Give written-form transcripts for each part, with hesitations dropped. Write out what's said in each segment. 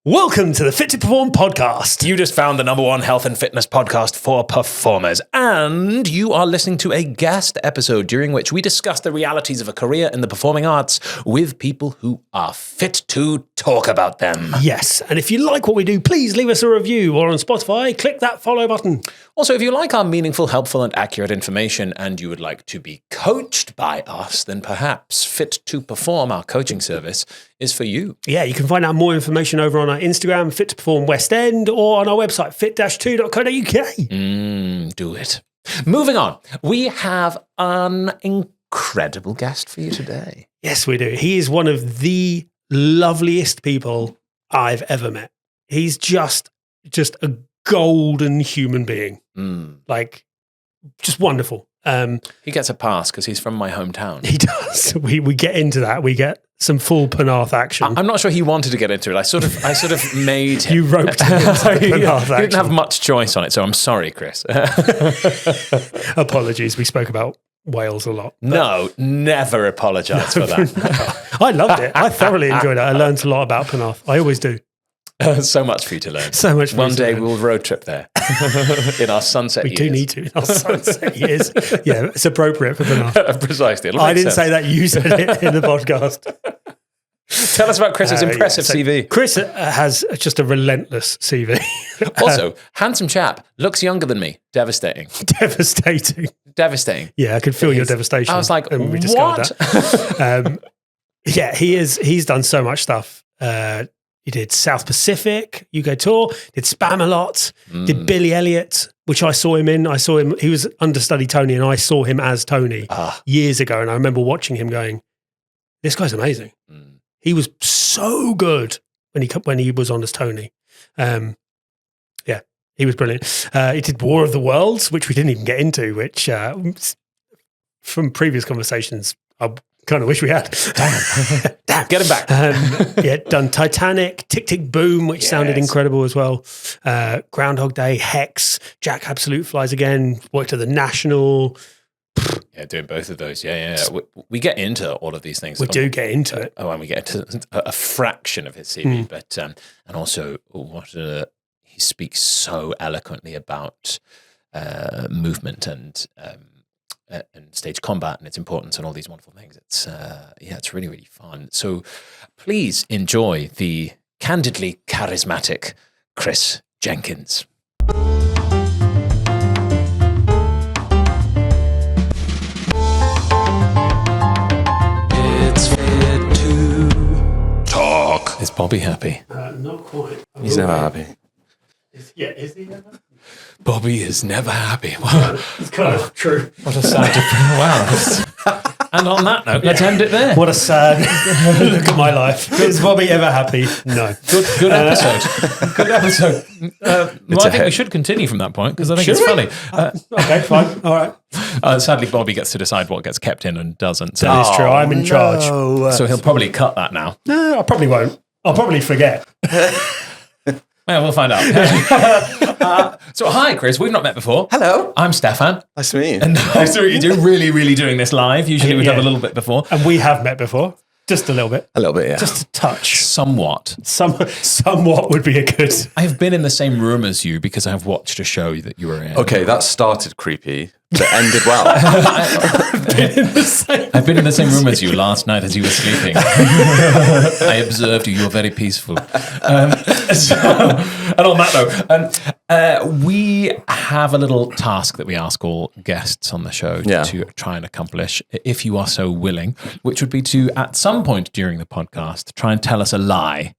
Welcome to the Fit to Perform podcast. You just found the #1 health and fitness podcast for performers, and you are listening to a guest episode during which we discuss the realities of a career in the performing arts with people who are fit to talk about them. Yes, and if you like what we do, please leave us a review, or on Spotify, click that follow button. Also, if you like our meaningful, helpful, and accurate information and you would like to be coached by us, then perhaps Fit to Perform, our coaching service, is for you. Yeah, you can find out more information over on our Instagram, Fit to Perform West End, or on our website, fit-2.co.uk. Do it. Moving on, we have an incredible guest for you today. Yes, we do. He is one of the loveliest people I've ever met. He's just a golden human being. Like, just wonderful. He gets a pass because he's from my hometown. He does. We get into that. We get some full Penarth action. I'm not sure he wanted to get into it. I sort of made him. You roped him into the Penarth action. He didn't have much choice on it, so I'm sorry, Chris. Apologies. We spoke about Wales a lot. No, never apologise for that. I loved it. I thoroughly enjoyed it. I learned a lot about Penarth. I always do. So much for you to learn. So much for One day we'll road trip there in our sunset years. We do need to. In our sunset years. Yeah, it's appropriate for Penarth. Precisely. I didn't say that. You said it in the podcast. Tell us about Chris's impressive CV. Chris has just a relentless CV. Also, handsome chap, looks younger than me. Devastating. Devastating. Yeah, I could feel your devastation. I was like, when we discovered that. Yeah, he's done so much stuff. He did South Pacific, UK tour, did Spam a lot, did Billy Elliot, which I saw him in. He was understudy Tony, and I saw him as Tony years ago. And I remember watching him going, this guy's amazing. He was so good when he was on as Tony. Yeah, he was brilliant. He did War of the Worlds, which we didn't even get into, which from previous conversations, I kind of wish we had. Damn. Get him back. Yeah, done Titanic, Tick, Tick, Boom, which sounded incredible as well. Groundhog Day, Hex, Jack Absolute Flies Again, worked at the National. Yeah, doing both of those. Yeah. We get into all of these things. We do get into it. And we get into a fraction of his CV, but and also he speaks so eloquently about movement and stage combat and its importance and all these wonderful things. It's really, really fun. So please enjoy the candidly charismatic Chris Jenkins. It's fit to talk. Is Bobby happy? Not quite. He's never happy. Is he never? Bobby is never happy. Wow. It's kind of true. What a sad... Wow. And on that note, let's end it there. What a sad look at my life. Is Bobby ever happy? No. Good episode. Good episode. I think we should continue from that point because I think it's funny. Okay, fine. All right. Sadly, Bobby gets to decide what gets kept in and doesn't. So. That is true. I'm in charge. So he'll probably cut that now. No, I probably won't. I'll probably forget. Well, we'll find out. So, hi, Chris. We've not met before. Hello. I'm Steffan. Nice to meet you. And nice to meet you. Really, really doing this live. Usually we've done a little bit before. And we have met before. Just a little bit. A little bit, yeah. Just a touch. Somewhat. Somewhat would be a good... I have been in the same room as you because I have watched a show that you were in. Okay, that started creepy, but ended well. I've been in the same room as you last night as you were sleeping. I observed you. You're very peaceful. And on that note, we have a little task that we ask all guests on the show to try and accomplish, if you are so willing, which would be to, at some point during the podcast, try and tell us a lie.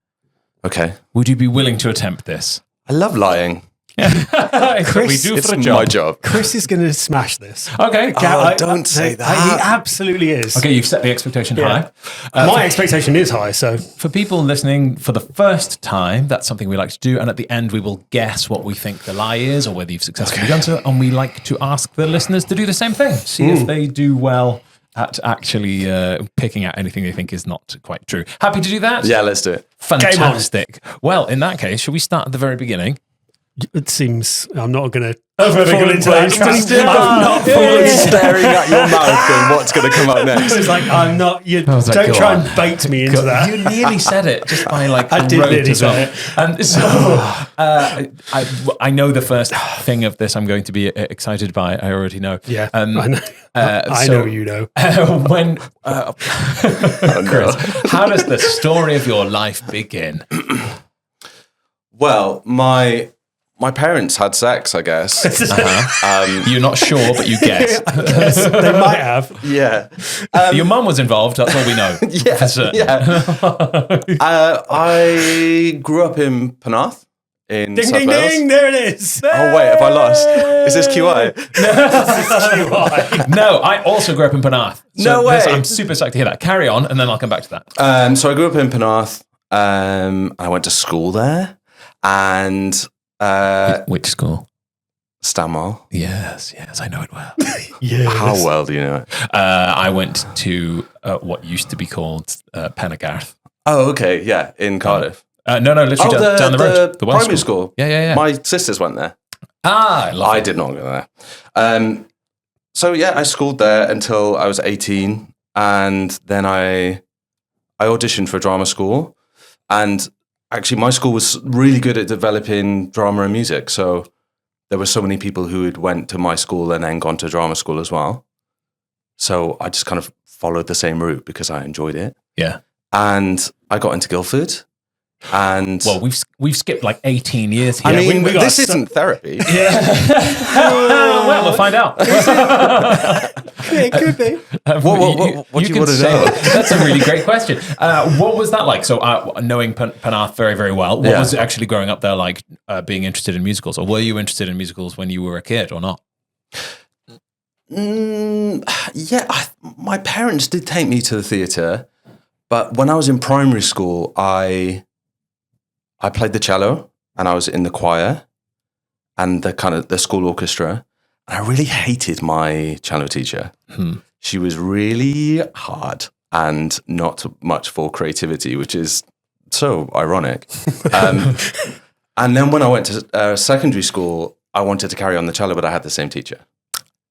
Okay. Would you be willing to attempt this? I love lying. Chris, we do it's for a job. my job. Chris is going to smash this. Okay. Don't say that. He absolutely is. Okay, you've set the expectation high. My expectation is high, so... For people listening for the first time, that's something we like to do, and at the end we will guess what we think the lie is, or whether you've successfully done so, and we like to ask the listeners to do the same thing. See if they do well at actually picking out anything they think is not quite true. Happy to do that? Yeah, let's do it. Fantastic. Well, in that case, shall we start at the very beginning? It seems I'm not going to fall into that trap. I'm not fully staring at your mouth going, what's going to come out next? It's like, I'm not, you was like, don't go try on. and bait me into that. You nearly said it just by like I did rote nearly as well. say it. And so I know the first thing of this I'm going to be excited by. I already know. Yeah, I know. I so, know you know. When Chris, how does the story of your life begin? Well, my parents had sex, I guess. You're not sure, but you guess. They might have. Yeah. Your mum was involved. That's all we know. Yeah. For certain. Yeah. I grew up in Penarth in Ding, South ding, Wales. ding. There it is. Oh, wait, have I lost? Is this QI? No, I also grew up in Penarth. No way. I'm super psyched to hear that. Carry on, and then I'll come back to that. So I grew up in Penarth. I went to school there. And Which school? Stanmore. Yes, I know it well. Yes. How well do you know it? I went to what used to be called Pennegarth. Oh, okay. Yeah, in Cardiff. No, literally down the road. The Welsh primary school. Yeah. My sisters went there. I love I it. did not go there. So yeah, I schooled there until I was 18, and then I auditioned for drama school, and actually my school was really good at developing drama and music. So there were so many people who had went to my school and then gone to drama school as well. So I just kind of followed the same route because I enjoyed it, Yeah. and I got into Guildford. And Well, we've skipped like 18 years here. I mean, we got this isn't therapy. Well, we'll find out. It could be. What do you want to say know? it. That's a really great question. What was that like? So, knowing Penarth very, very well, what was it actually growing up there like, being interested in musicals? Or were you interested in musicals when you were a kid or not? Yeah, my parents did take me to the theatre, but when I was in primary school, I played the cello and I was in the choir and the school orchestra. And I really hated my cello teacher. She was really hard and not much for creativity, which is so ironic. And then when I went to secondary school, I wanted to carry on the cello, but I had the same teacher.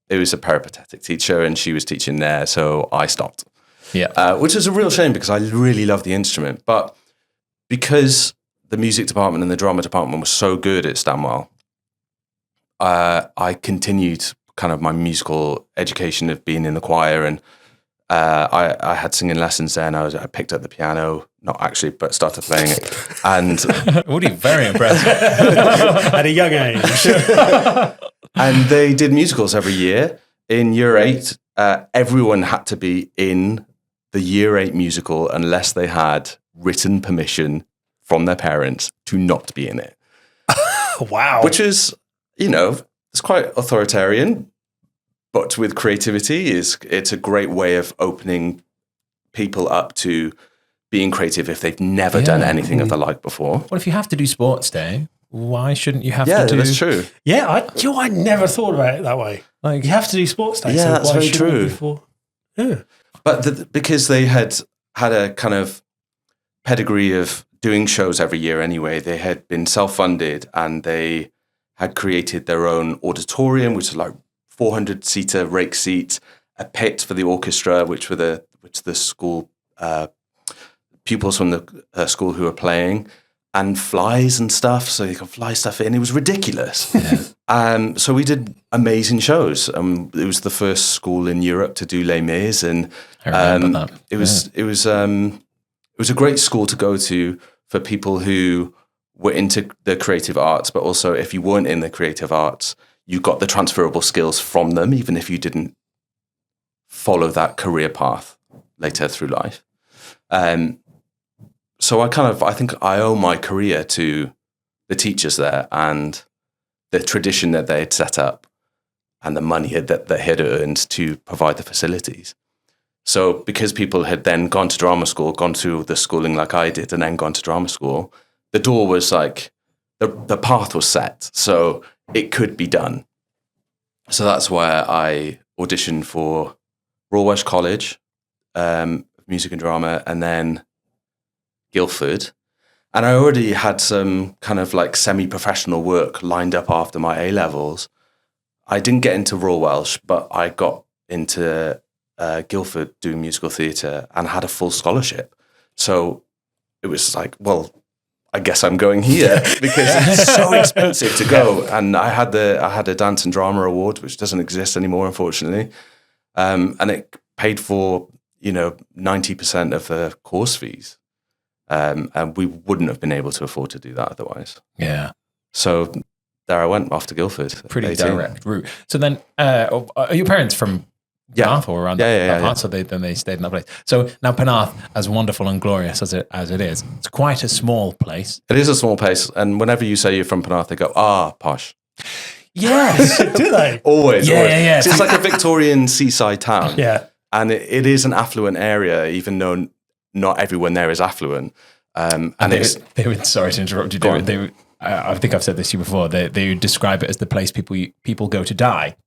It was a peripatetic teacher and she was teaching there, so I stopped. Yeah. Which is a real shame because I really love the instrument. But because the music department and the drama department was so good at Stanwell, I continued kind of my musical education of being in the choir, and I had singing lessons there, and I picked up the piano, not actually, but started playing it. And Woody, very impressive. At a young age. and they did musicals every year. In year 8, everyone had to be in the year 8 musical unless they had written permission from their parents to not be in it. Wow. Which is, it's quite authoritarian, but with creativity, it's a great way of opening people up to being creative if they've never done anything of the like before. Well, if you have to do sports day, why shouldn't you have Yeah, to do... that's true. Yeah, I never thought about it that way. Like, You have to do sports day. Yeah, so that's why very shouldn't true. you before? Yeah. But because they had a kind of pedigree of doing shows every year anyway, they had been self-funded and they had created their own auditorium, which is like 400-seater rake seats, a pit for the orchestra, which the school pupils from the school who were playing, and flies and stuff, so you could fly stuff in. It was ridiculous. Yeah. So we did amazing shows. It was the first school in Europe to do Les Mis, and I remember that. it was a great school to go to for people who were into the creative arts, but also if you weren't in the creative arts, you got the transferable skills from them, even if you didn't follow that career path later through life. So I think I owe my career to the teachers there and the tradition that they had set up and the money that they had earned to provide the facilities. So because people had then gone to drama school, gone through the schooling like I did, and then gone to drama school, the door was like, the path was set. So it could be done. So that's why I auditioned for Royal Welsh College, music and drama, and then Guildford. And I already had some kind of like semi-professional work lined up after my A-levels. I didn't get into Royal Welsh, but I got into Guildford doing musical theatre and had a full scholarship. So it was like, well, I guess I'm going here because it's so expensive to go. And I had a dance and drama award, which doesn't exist anymore, unfortunately. And it paid for, 90% of the course fees. And we wouldn't have been able to afford to do that otherwise. Yeah. So there I went off to Guildford. Pretty 18. direct route. So then, are your parents from Penarth or around that part? So then they stayed in that place. So now Penarth, as wonderful and glorious as it is, it's quite a small place. It is a small place. And whenever you say you're from Penarth, they go, posh. Yes. Do they? Always. Yeah. So it's like a Victorian seaside town. Yeah. And it is an affluent area, even though not everyone there is affluent. And they would, sorry to interrupt you, I think I've said this to you before, they would describe it as the place people go to die.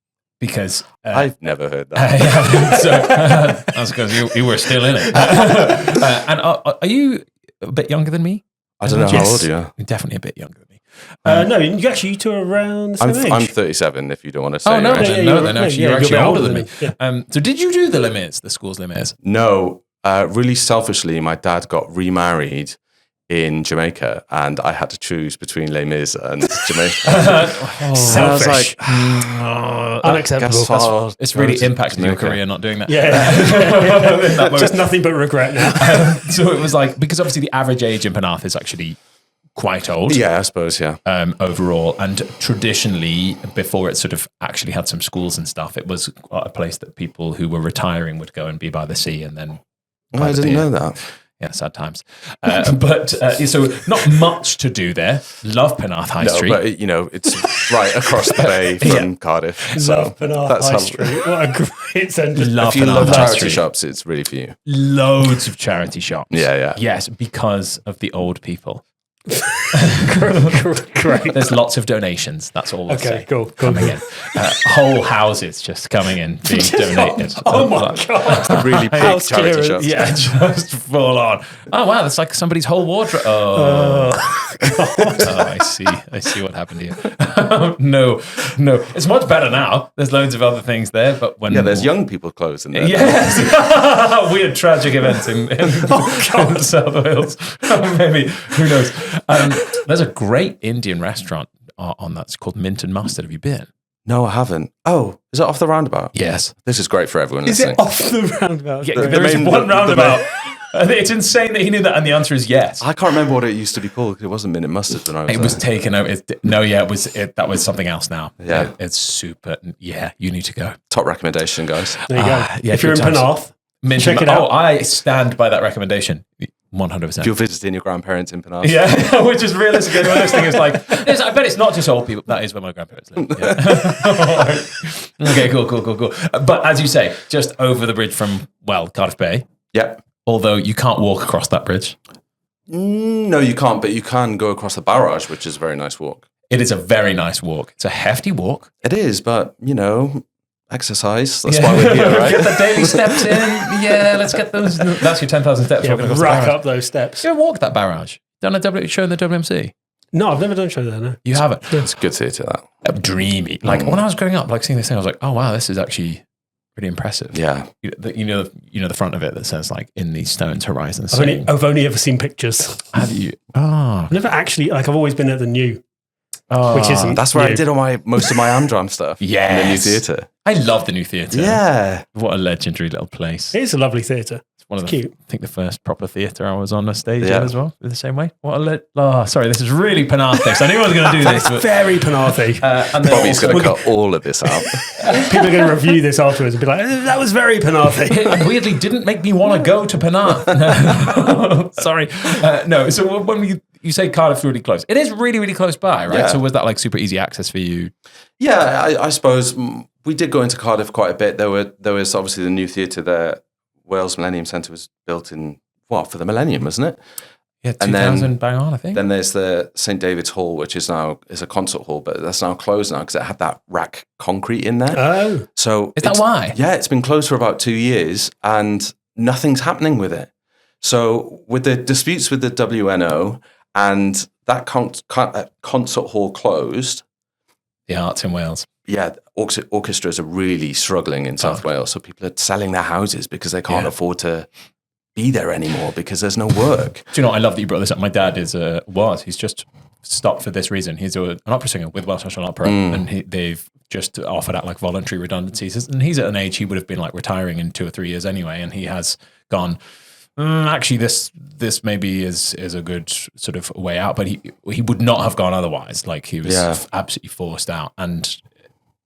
Because I've never heard that. So that's because you were still in it. And are you a bit younger than me? I don't know how old you are. You're definitely a bit younger than me. No, you two are around the same age. I'm 37. If you don't want to say. Oh no, your you're actually older than me. Yeah. So did you do the school's Les Mis? No, really selfishly, my dad got remarried in Jamaica, and I had to choose between Les Mis and Jamaica. Selfish. Unacceptable. It's really impacted your career not doing that. Yeah. Just nothing but regret now. So it was like, because obviously the average age in Penarth is actually quite old. Yeah, I suppose, yeah. Overall. And traditionally, before it sort of actually had some schools and stuff, it was a place that people who were retiring would go and be by the sea and then... I didn't know that. Yeah, sad times. But so not much to do there. Love Penarth High Street. But it's right across the bay from Cardiff. So Love Penarth High Street. What a great sentence. If you love charity shops, it's really for you. Loads of charity shops. Yeah. Yes, because of the old people. Great. There's lots of donations. That's all. Okay, cool. Coming in, whole houses just coming in, being donated. Oh my god! Really big House charity clearance. shops. Yeah, just full on. Oh wow, that's like somebody's whole wardrobe. I see what happened here. No, it's much better now. There's loads of other things there, but there's young people clothes in there. Yes, weird tragic events in South Wales. Maybe, who knows? There's a great Indian restaurant on that's called Mint and Mustard. Have you been? No, I haven't. Oh, is it off the roundabout? Yes. This is great for everyone Is listening. it off the roundabout? Yeah, there is one roundabout. It's insane that he knew that, and the answer is yes. I can't remember what it used to be called. It wasn't Mint and Mustard when I was It there. was taken out. That was something else now. Yeah. It's super. Yeah, you need to go. Top recommendation, guys. There you go. Yeah, if you're in good times. Penarth, Mint check and- it out. Oh, I stand by that recommendation. 100%. If you're visiting your grandparents in Penarth. Yeah, which is realistic. Anyone listening is like, I bet it's not just old people. That is where my grandparents live. Yeah. Okay, cool. But as you say, just over the bridge from, Cardiff Bay. Yep. Although you can't walk across that bridge. No, you can't, but you can go across the barrage, which is a very nice walk. It is a very nice walk. It's a hefty walk. It is, but, exercise. That's why we're here, right? Get the daily steps in. Yeah, let's get those. That's your 10,000 steps. yeah, walking across the rack barrage. up those steps. You ever walked that barrage? Done a show in the WMC? No, I've never done a show there, no. You haven't? It's good theatre, that. Dreamy. Like when I was growing up, seeing this thing, I was like, oh wow, this is actually pretty impressive. Yeah. You know the front of it that says like in these stones horizons. I've only ever seen pictures. Have you? Oh, I've never actually, I've always been at the New, which isn't That's where new. I did most of my Amdram stuff. Yes. In the New Theatre. I love the New Theatre. Yeah. What a legendary little place. It is a lovely theatre. One of It's the, cute. I think the first proper theatre I was on a stage Yeah. in as well, in the same way. Sorry, this is really Penarth. I knew I was going to do this. But, Very Penarthy. and then Bobby's also- going to cut all of this out. People are going to review this afterwards and be like, that was very Penarthy. It weirdly didn't make me want to go to Penarth. No. Sorry. No, so when you say Cardiff's really close, it is really, really close by, right? Yeah. So was that like super easy access for you? Yeah, I suppose we did go into Cardiff quite a bit. There was obviously the New Theatre there. Wales Millennium Centre was built in, for the millennium, wasn't it? Yeah, And 2000 bang on, I think. Then there's the St. David's Hall, which is a concert hall, but that's now closed now because it had that rack concrete in there. Oh. So Is that why? Yeah, it's been closed for about 2 years and nothing's happening with it. So with the disputes with the WNO and that concert hall closed, The arts in Wales. orchestras are really struggling in South Wales. So people are selling their houses because they can't afford to be there anymore because there's no work. Do you know, I love that you brought this up. My dad he's just stopped for this reason. He's an opera singer with Welsh National Opera, and they've just offered out like voluntary redundancies. And he's at an age he would have been like retiring in 2 or 3 years anyway. And he has gone, actually, this maybe is a good sort of way out. But he would not have gone otherwise. Like he was absolutely forced out. And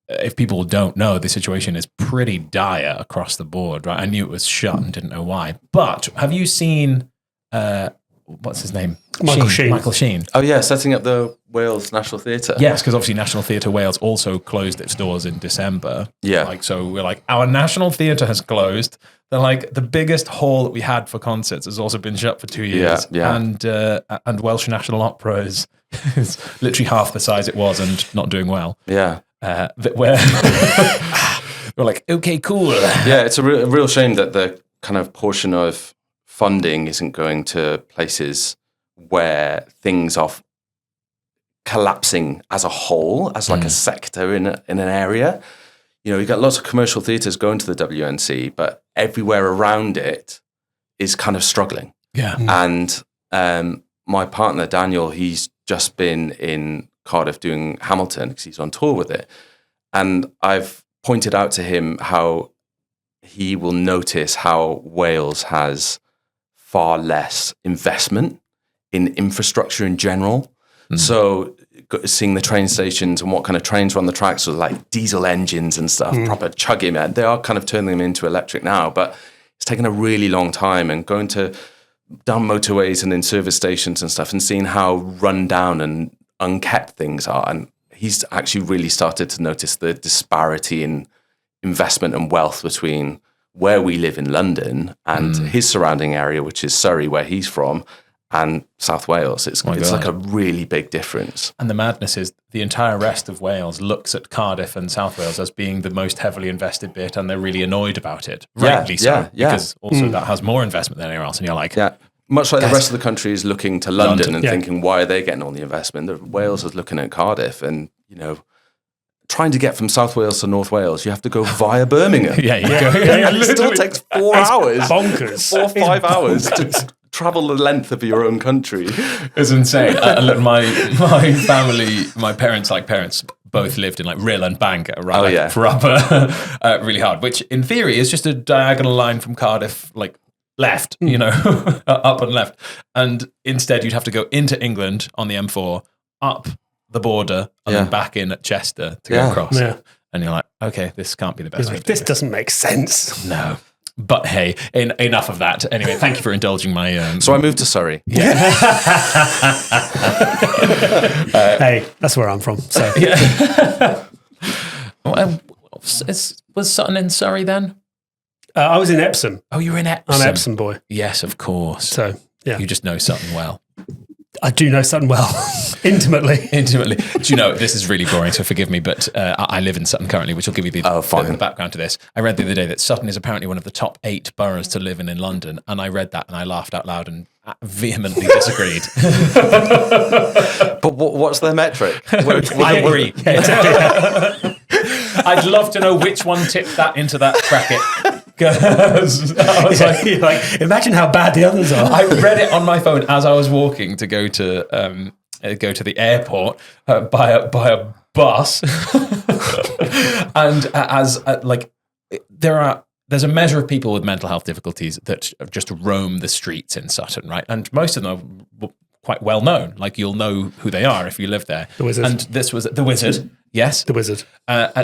if people don't know, the situation is pretty dire across the board, right? I knew it was shut and didn't know why. But have you seen, what's his name? Michael Sheen. Oh, yeah, setting up the Wales National Theatre. Yes, because obviously National Theatre Wales also closed its doors in December. Yeah. Like, so we're like, our National Theatre has closed. They're like, the biggest hall that we had for concerts has also been shut for 2 years. Yeah. And Welsh National Opera is literally half the size it was and not doing well. Yeah. We're like, okay, cool. Yeah, it's a real shame that the kind of portion of funding isn't going to places where things are collapsing as a whole, as like a sector in an area. You know, you've got lots of commercial theatres going to the WNC, but everywhere around it is kind of struggling. Yeah. And my partner, Daniel, he's just been in Cardiff doing Hamilton because he's on tour with it. And I've pointed out to him how he will notice how Wales has far less investment in infrastructure in general. So seeing the train stations and what kind of trains run the tracks with like diesel engines and stuff, proper chugging, man. They are kind of turning them into electric now, but it's taken a really long time, and going down motorways and in service stations and stuff and seeing how run down and unkept things are. And he's actually really started to notice the disparity in investment and wealth between where we live in London and his surrounding area, which is Surrey, where he's from, and South Wales. It's like a really big difference. And the madness is the entire rest of Wales looks at Cardiff and South Wales as being the most heavily invested bit, and they're really annoyed about it. Rightly so, because also that has more investment than anywhere else. And you're like... Yeah. Much like the rest of the country is looking to London and thinking, why are they getting all the investment? Wales is looking at Cardiff and, you know, trying to get from South Wales to North Wales, you have to go via Birmingham. You go. It still takes 4 hours. Bonkers. 4 or 5 hours to travel the length of your own country. It's insane. My family, my parents both lived in like Rill and Bangor, right? Proper, really hard, which in theory is just a diagonal line from Cardiff, like left, you know, up and left. And instead you'd have to go into England on the M4, up the border, and then back in at Chester to go across. Yeah. And you're like, okay, this can't be the best way to do this doesn't make sense. No. But hey, enough of that. Anyway, thank you for indulging my... So I moved to Surrey. Yeah. Hey, that's where I'm from. So was Sutton in Surrey then? I was in Epsom. Oh, you were in Epsom. I'm an Epsom boy. Yes, of course. So, yeah. You just know Sutton well. I do know Sutton well. Intimately. Do you know, this is really boring, so forgive me, but I live in Sutton currently, which will give you the background to this. I read the other day that Sutton is apparently one of the top 8 boroughs to live in London, and I read that and I laughed out loud and vehemently disagreed. But what's their metric? I agree. I'd love to know which one tipped that into that bracket. Because I was like, imagine how bad the others are. I read it on my phone as I was walking to go to the airport by a bus, and there's a measure of people with mental health difficulties that just roam the streets in Sutton, right? And most of them are quite well known. Like, you'll know who they are if you live there. The Wizard. And this was the Wizard. Yes. The Wizard.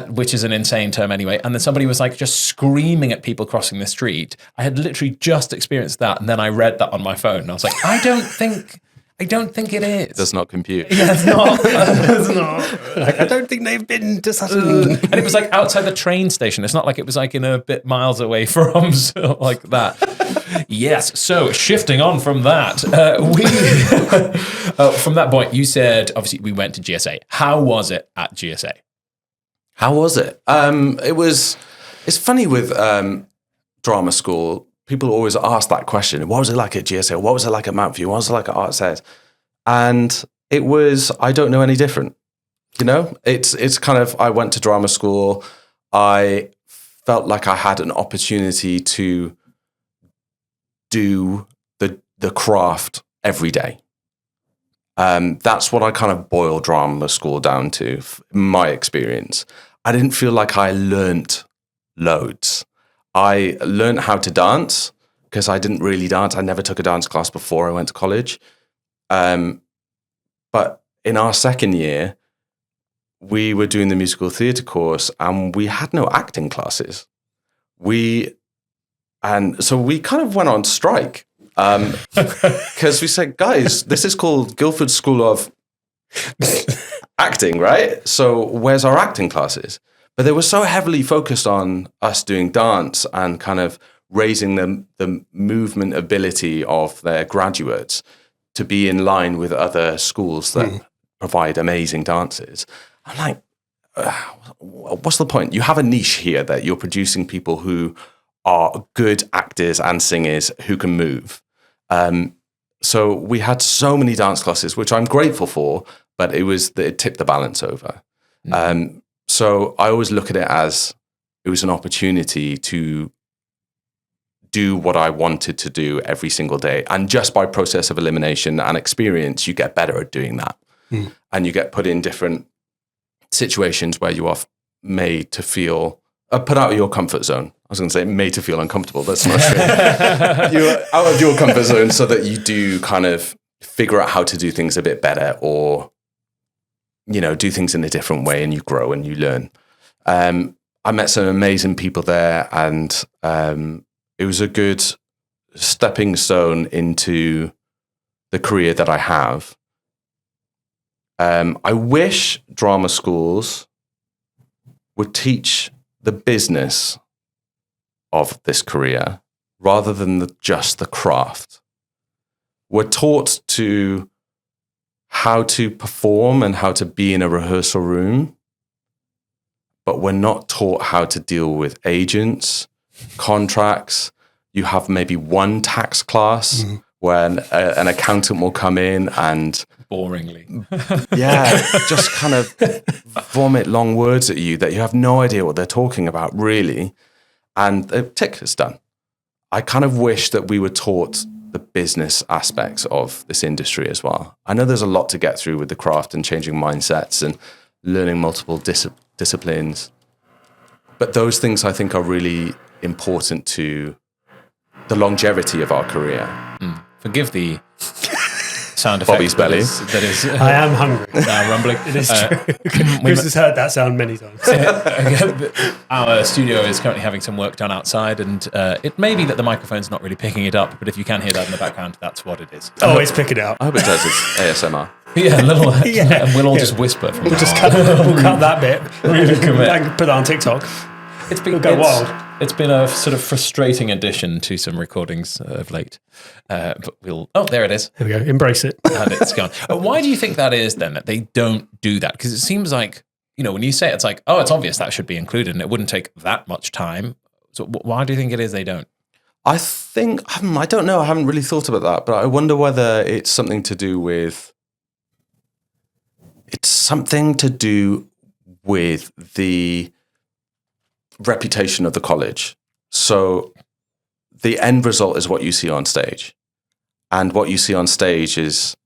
Which is an insane term anyway. And then somebody was like just screaming at people crossing the street. I had literally just experienced that. And then I read that on my phone. And I was like, I don't think it is. It does not compute. Yeah, it's not. It's not. Like, I don't think they've been to Sutton. And it was like outside the train station. It's not like it was like in a bit miles away from, so like that. Yes. So shifting on from that, from that point, you said obviously we went to GSA. How was it at GSA? How was it? It's funny with drama school. People always ask that question. What was it like at GSA? What was it like at Mount View? What was it like at Art Says? And it was, I don't know any different. It's kind of, I went to drama school. I felt like I had an opportunity to do the craft every day. That's what I kind of boil drama school down to, in my experience. I didn't feel like I learnt loads. I learned how to dance because I didn't really dance. I never took a dance class before I went to college. But in our second year, we were doing the musical theatre course and we had no acting classes. And so we kind of went on strike because we said, guys, this is called Guildford School of Acting, right? So where's our acting classes? But they were so heavily focused on us doing dance and kind of raising the movement ability of their graduates to be in line with other schools that provide amazing dances. I'm like, what's the point? You have a niche here that you're producing people who are good actors and singers who can move. So we had so many dance classes, which I'm grateful for, but it tipped the balance over. So I always look at it as it was an opportunity to do what I wanted to do every single day. And just by process of elimination and experience, you get better at doing that. And you get put in different situations where you are made to feel, put out of your comfort zone. I was going to say made to feel uncomfortable. That's not true. You're out of your comfort zone so that you do kind of figure out how to do things a bit better, or, do things in a different way, and you grow and you learn. I met some amazing people there, and it was a good stepping stone into the career that I have. I wish drama schools would teach the business of this career rather than just the craft. We're taught to how to perform and how to be in a rehearsal room, but we're not taught how to deal with agents, contracts. You have maybe one tax class where an accountant will come in and boringly, just kind of vomit long words at you that you have no idea what they're talking about, really. And the tick is done. I kind of wish that we were taught the business aspects of this industry as well. I know there's a lot to get through with the craft and changing mindsets and learning multiple disciplines. But those things I think are really important to the longevity of our career. Forgive the sound effect. Bobby's belly. That is I am hungry. Now rumbling. It is true. Chris has heard that sound many times. Our studio is currently having some work done outside, and it may be that the microphone's not really picking it up, but if you can hear that in the background, that's what it is. Oh, it's picking it up. I hope it does. It's ASMR. Yeah, a little. And we'll all just whisper from We'll just cut that bit. Really commit. And put that on TikTok. It'll go wild. It's been a sort of frustrating addition to some recordings of late. But there it is. There we go. Embrace it. And it's gone. Why do you think that is then, that they don't do that? Because it seems like, when you say it, it's like, oh, it's obvious that should be included and it wouldn't take that much time. So why do you think it is they don't? I think, I don't know. I haven't really thought about that, but I wonder whether it's something to do with the reputation of the college. So the end result is what you see on stage. And what you see on stage is,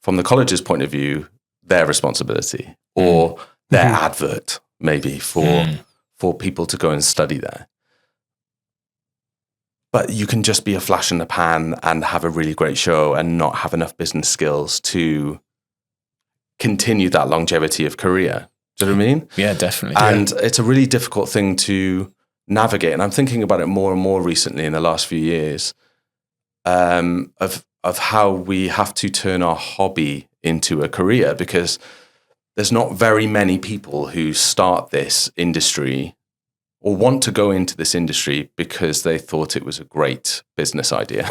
from the college's point of view, their responsibility or their advert, maybe, for people to go and study there. But you can just be a flash in the pan and have a really great show and not have enough business skills to continue that longevity of career. Do you know what I mean? Yeah, definitely. And it's a really difficult thing to navigate. And I'm thinking about it more and more recently in the last few years, of how we have to turn our hobby into a career, because there's not very many people who start this industry or want to go into this industry because they thought it was a great business idea.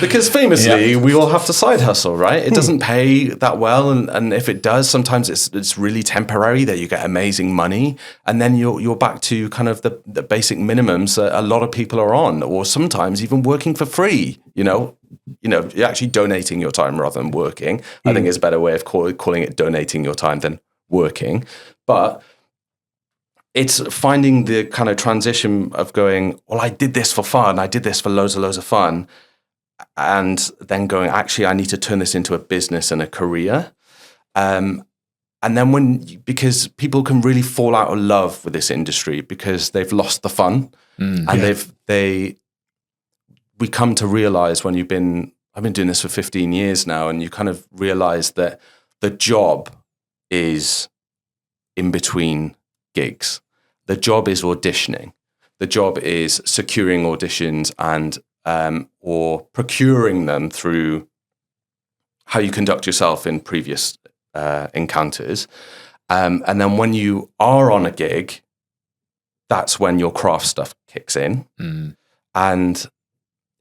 Because famously, we all have to side hustle, right? It doesn't pay that well, and if it does, sometimes it's really temporary that you get amazing money, and then you're back to kind of the basic minimums that a lot of people are on, or sometimes even working for free. You're actually donating your time rather than working. I think is a better way of calling it donating your time than working, but it's finding the kind of transition of going, well, I did this for fun. I did this for loads of fun. And then going, actually, I need to turn this into a business and a career. And then because people can really fall out of love with this industry because they've lost the fun. And we come to realize I've been doing this for 15 years now, and you kind of realize that the job is in between gigs. The job is auditioning. The job is securing auditions and or procuring them through how you conduct yourself in previous encounters. And then when you are on a gig, that's when your craft stuff kicks in. And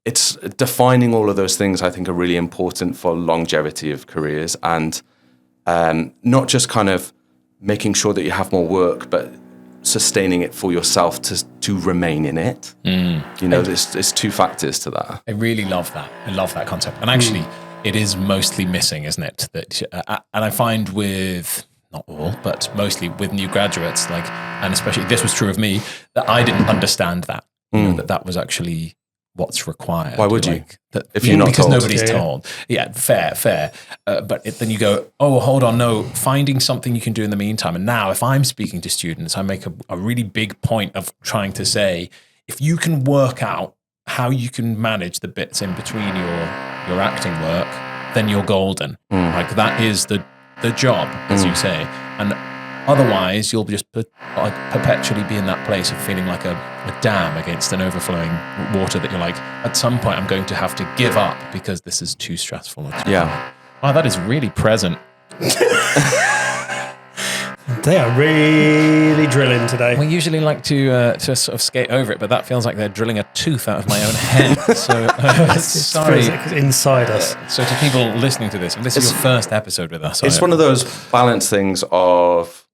it's defining all of those things, I think, are really important for longevity of careers, and not just kind of making sure that you have more work, but sustaining it for yourself to remain in it. There's two factors to that. I really love that. I love that concept. And actually, it is mostly missing, isn't it? That, and I find with, not all, but mostly with new graduates, and especially this was true of me, that I didn't understand that, that was actually what's required. Why would you? If you're not because told. Nobody's told. Yeah, fair. But then you go, oh, hold on, no, finding something you can do in the meantime. And now if I'm speaking to students, I make a really big point of trying to say, if you can work out how you can manage the bits in between your acting work, then you're golden. That is the job, as you say. And otherwise, you'll just perpetually be in that place of feeling like a dam against an overflowing water that you're like, at some point, I'm going to have to give up because this is too stressful. Yeah. Wow, that is really present. They are really drilling today. We usually like to sort of skate over it, but that feels like they're drilling a tooth out of my own head. So sorry. It's inside us. So to people listening to this, if this is your first episode with us. It's one of those balance things of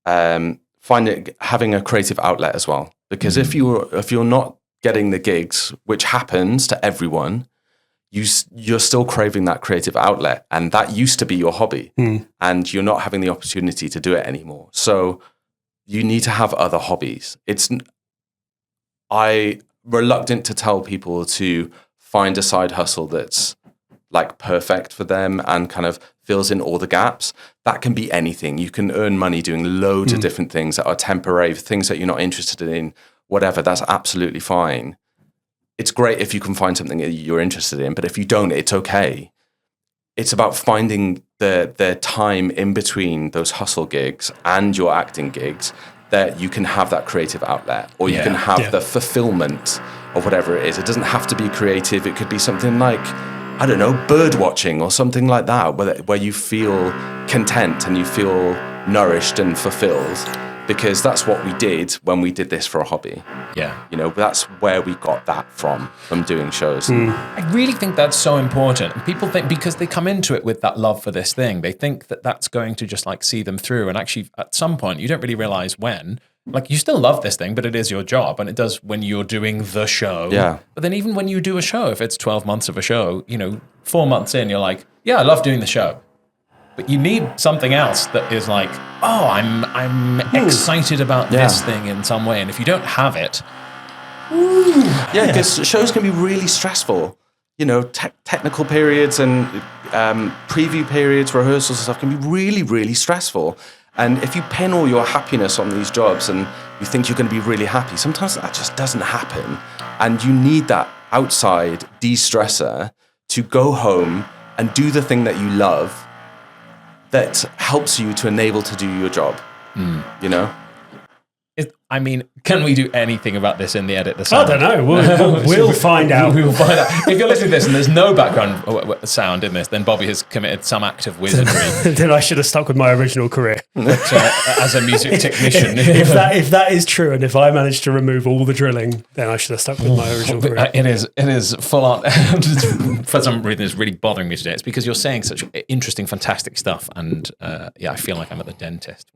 having a creative outlet as well. Because if you're not getting the gigs, which happens to everyone, you're still craving that creative outlet, and that used to be your hobby, and you're not having the opportunity to do it anymore. So you need to have other hobbies. I'm reluctant to tell people to find a side hustle that's like perfect for them and kind of fills in all the gaps. That can be anything. You can earn money doing loads of different things that are temporary, things that you're not interested in, whatever. That's absolutely fine. It's great if you can find something that you're interested in, but if you don't, it's okay. It's about finding the time in between those hustle gigs and your acting gigs that you can have that creative outlet, or you can have the fulfillment of whatever it is. It doesn't have to be creative. It could be something like, I don't know, bird watching or something like that, where you feel content and you feel nourished and fulfilled. Because that's what we did when we did this for a hobby. Yeah. That's where we got that from doing shows. I really think that's so important. And people think, because they come into it with that love for this thing, they think that that's going to just see them through. And actually, at some point, you don't really realize when. You still love this thing, but it is your job. And it does when you're doing the show. Yeah. But then even when you do a show, if it's 12 months of a show, 4 months in, you're like, yeah, I love doing the show. But you need something else that is like, oh, I'm excited about this thing in some way. And if you don't have it, because shows can be really stressful. Technical periods and preview periods, rehearsals and stuff can be really, really stressful. And if you pin all your happiness on these jobs and you think you're going to be really happy, sometimes that just doesn't happen. And you need that outside de-stressor to go home and do the thing that you love that helps you to enable to do your job, I I mean, can we do anything about this in the edit? I don't know. We'll find out. We will find out. If you're listening to this and there's no background sound in this, then Bobby has committed some act of wizardry. Then I should have stuck with my original career. As a music technician. if that is true, and if I managed to remove all the drilling, then I should have stuck with my original career. It is full on. For some reason, it's really bothering me today. It's because you're saying such interesting, fantastic stuff, and I feel like I'm at the dentist,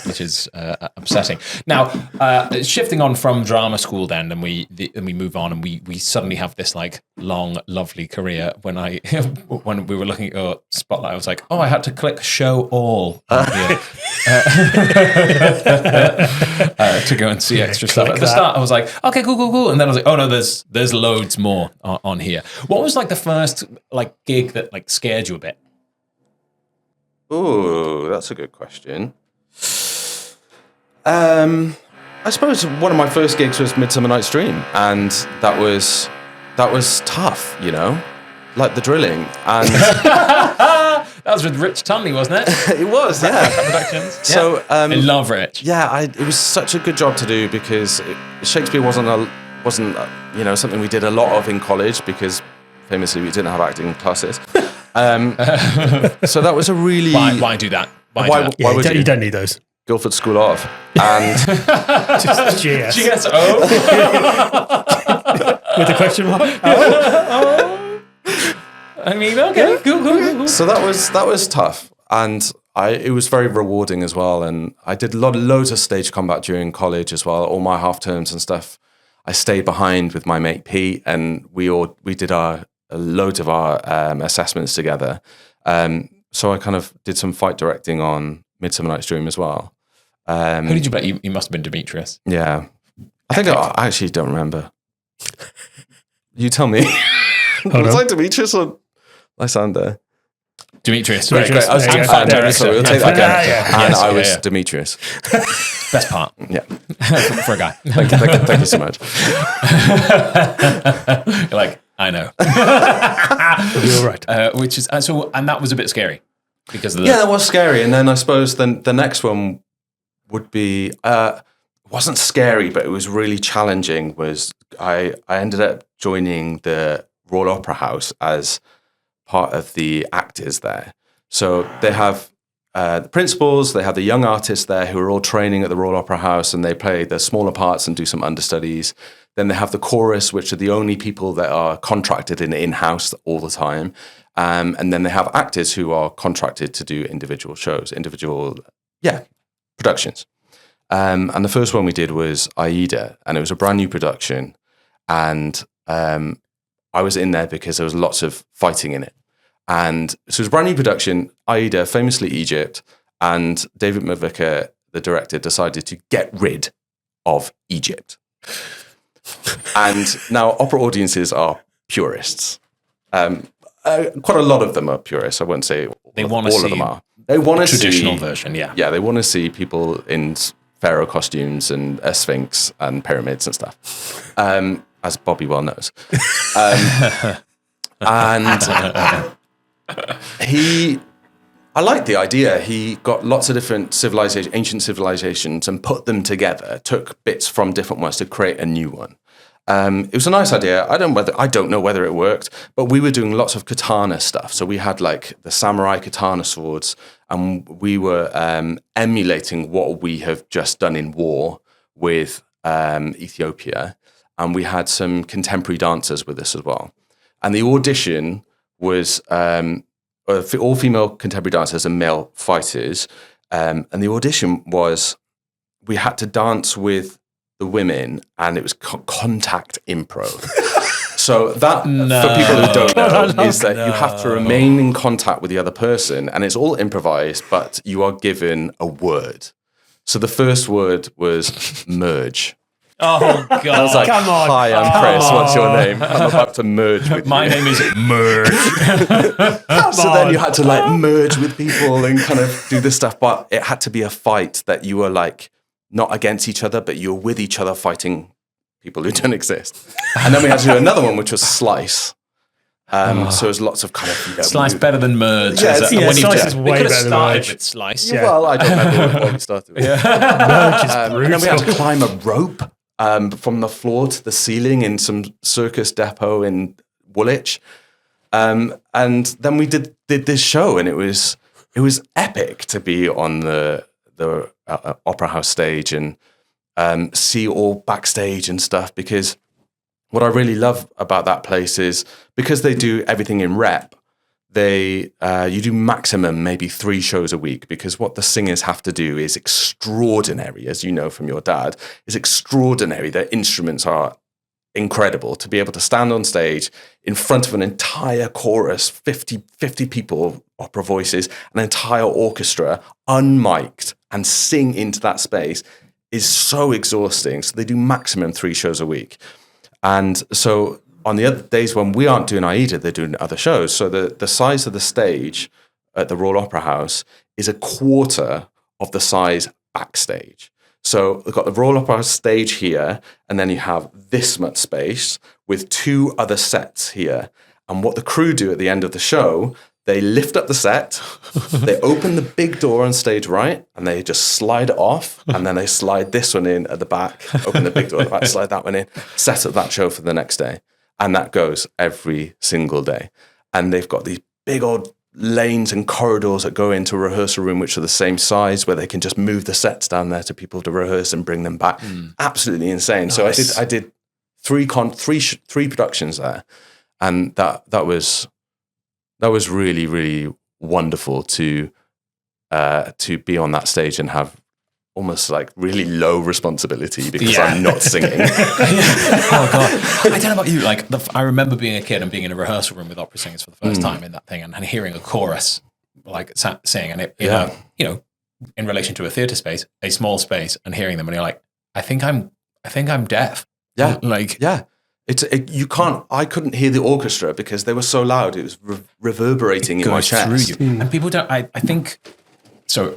which is upsetting. Now, shifting on from drama school, then, and we move on, and we suddenly have this like long, lovely career. When we were looking at your spotlight, I was like, oh, I had to click show all here, to go and see extra stuff. At the start, I was like, okay, cool, and then I was like, oh no, there's loads more on here. What was like the first like gig that like scared you a bit? Oh, that's a good question. I suppose one of my first gigs was Midsummer Night's Dream, and that was tough, you know, like the drilling. And that was with Rich Tunley, wasn't it? It was, yeah. Productions. So I love Rich. Yeah, it was such a good job to do because Shakespeare wasn't something we did a lot of in college because famously we didn't have acting classes. So that was a really Why do that? Why would you don't need those. Guildford School of and just GS. GSO with the question mark. Oh. I mean, okay, cool. So that was tough, and it was very rewarding as well. And I did loads of stage combat during college as well. All my half terms and stuff, I stayed behind with my mate Pete, and we did loads of our assessments together. So I kind of did some fight directing on Midsummer Night's Dream as well. Who did you play? You must have been Demetrius. Yeah. I think I actually don't remember. You tell me. Was I Demetrius or Lysander? Demetrius. Great. I was fan Derek, so we'll take that again. Yeah. And I was Demetrius. Best part. Yeah. For a guy. Thank you so much. You're like, I know. You're right. Which is and that was a bit scary because of the... Yeah, that was scary. And then I suppose the next one would be wasn't scary, but it was really challenging. Was I ended up joining the Royal Opera House as part of the actors there. So they have the principals, they have the young artists there who are all training at the Royal Opera House, and they play the smaller parts and do some understudies. Then they have the chorus, which are the only people that are contracted in-house all the time. And then they have actors who are contracted to do individual shows, productions. And the first one we did was Aida, and it was a brand new production. And I was in there because there was lots of fighting in it. And so it was a brand new production, Aida, famously Egypt, and David McVicker, the director, decided to get rid of Egypt. And now opera audiences are purists. Quite a lot of them are purists. I wouldn't say all of them are. They want to see traditional version, yeah. Yeah, they want to see people in pharaoh costumes and a sphinx and pyramids and stuff, as Bobby well knows. And I like the idea. He got lots of different ancient civilizations, and put them together, took bits from different ones to create a new one. It was a nice idea. I don't know whether it worked, but we were doing lots of katana stuff. So we had like the samurai katana swords, and we were emulating what we have just done in war with Ethiopia. And we had some contemporary dancers with us as well. And the audition was all female contemporary dancers and male fighters. And the audition was, we had to dance with the women, and it was contact improv. So that, for people who don't know, is that you have to remain in contact with the other person, and it's all improvised, but you are given a word. So the first word was merge. Oh, God. I was like, Come on. hi, I'm Chris. What's your name? I'm about to merge with My you. name is Merge. So then you had to like merge with people and kind of do this stuff, but it had to be a fight that you were like not against each other, but you were with each other fighting people who don't exist. And then we had to do another one, which was slice. So there's lots of kind of Slice better than merge. Yeah, Slice is way better than merge. With Slice. Yeah. Well, I don't remember what we started with. Merge is brutal. And then we had to climb a rope from the floor to the ceiling in some circus depot in Woolwich. And then we did this show, and it was epic to be on the Opera House stage and see all backstage and stuff, because what I really love about that place is because they do everything in rep, you do maximum maybe 3 shows a week, because what the singers have to do is extraordinary, as you know from your dad, is extraordinary. Their instruments are incredible. To be able to stand on stage in front of an entire chorus, 50 people, opera voices, an entire orchestra, unmiked, and sing into that space is so exhausting. So they do maximum 3 shows a week. And so on the other days when we aren't doing AIDA, they're doing other shows. So the size of the stage at the Royal Opera House is a quarter of the size backstage. So we've got the Royal Opera House stage here, and then you have this much space with 2 other sets here. And what the crew do at the end of the show, they lift up the set, they open the big door on stage right, and they just slide it off, and then they slide this one in at the back, open the big door at the back, slide that one in, set up that show for the next day. And that goes every single day. And they've got these big old lanes and corridors that go into a rehearsal room, which are the same size, where they can just move the sets down there to people to rehearse and bring them back. Absolutely insane. Nice. So I did three productions there, and that was really, really wonderful to be on that stage and have almost like really low responsibility because I'm not singing. Oh God! I don't know about you. Like, I remember being a kid and being in a rehearsal room with opera singers for the first time in that thing, and hearing a chorus like sing, and it, you know, in relation to a theatre space, a small space, and hearing them, and you're like, I think I'm deaf. Yeah, like you can't. I couldn't hear the orchestra because they were so loud. It was reverberating in my chest. Through you. And people don't. I think so.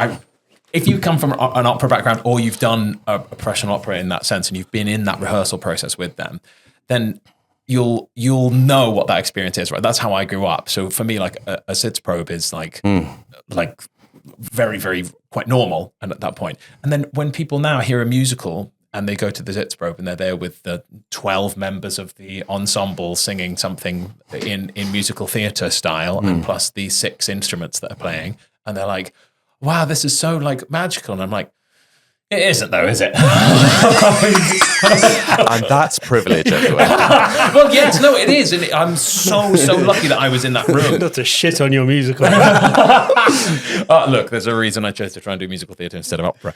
If you come from an opera background, or you've done a professional opera in that sense, and you've been in that rehearsal process with them, then you'll know what that experience is, right? That's how I grew up. So for me, like a sitzprobe is like very, very quite normal, and at that point. And then when people now hear a musical and they go to the sitzprobe and they're there with the 12 members of the ensemble singing something in musical theatre style, and plus the 6 instruments that are playing, and they're like, wow, this is so like magical. And I'm like, it isn't though, is it? And that's privilege, everyone. Well, yes, no, it is. And I'm so lucky that I was in that room. Not to shit on your musical. Look, there's a reason I chose to try and do musical theatre instead of opera.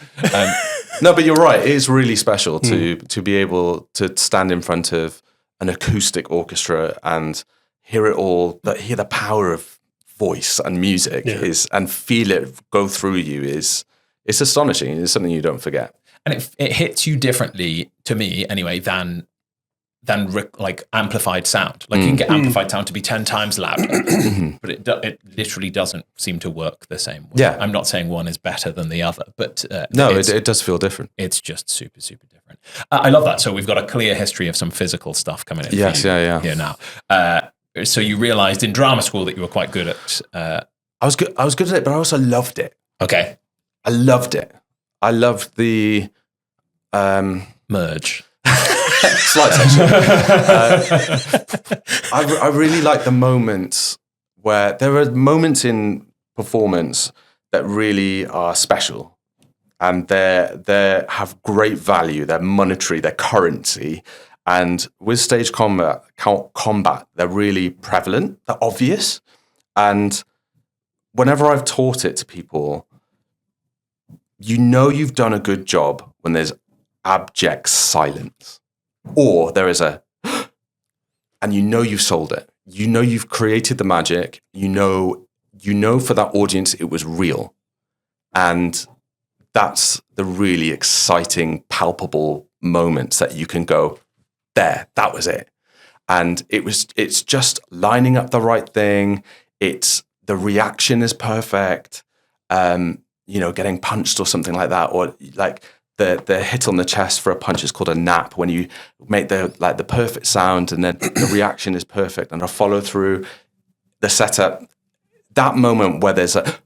No, but you're right. It is really special to be able to stand in front of an acoustic orchestra and hear it all, hear the power of voice and music and feel it go through you it's astonishing. It's something you don't forget, and it hits you differently, to me anyway, than like amplified sound. Like you can get amplified sound to be 10 times louder, but it literally doesn't seem to work the same way. Yeah, I'm not saying one is better than the other, but no, it does feel different. It's just super different. I love that. So we've got a clear history of some physical stuff coming in. Yes, here now. So you realised in drama school that you were quite good at. I was good at it, but I also loved it. Okay, I loved it. I loved the merge. Slight section. I really like the moments where there are moments in performance that really are special, and they have great value. They're monetary. They're currency. And with stage combat, they're really prevalent, they're obvious. And whenever I've taught it to people, you know you've done a good job when there's abject silence. Or there is and you know you've sold it. You know you've created the magic. You know for that audience it was real. And that's the really exciting, palpable moments that you can go, there, that was it. And it's just lining up the right thing. The reaction is perfect. Getting punched or something like that, or like the hit on the chest for a punch is called a nap, when you make the perfect sound and then the reaction is perfect and a follow through, the setup. That moment where there's that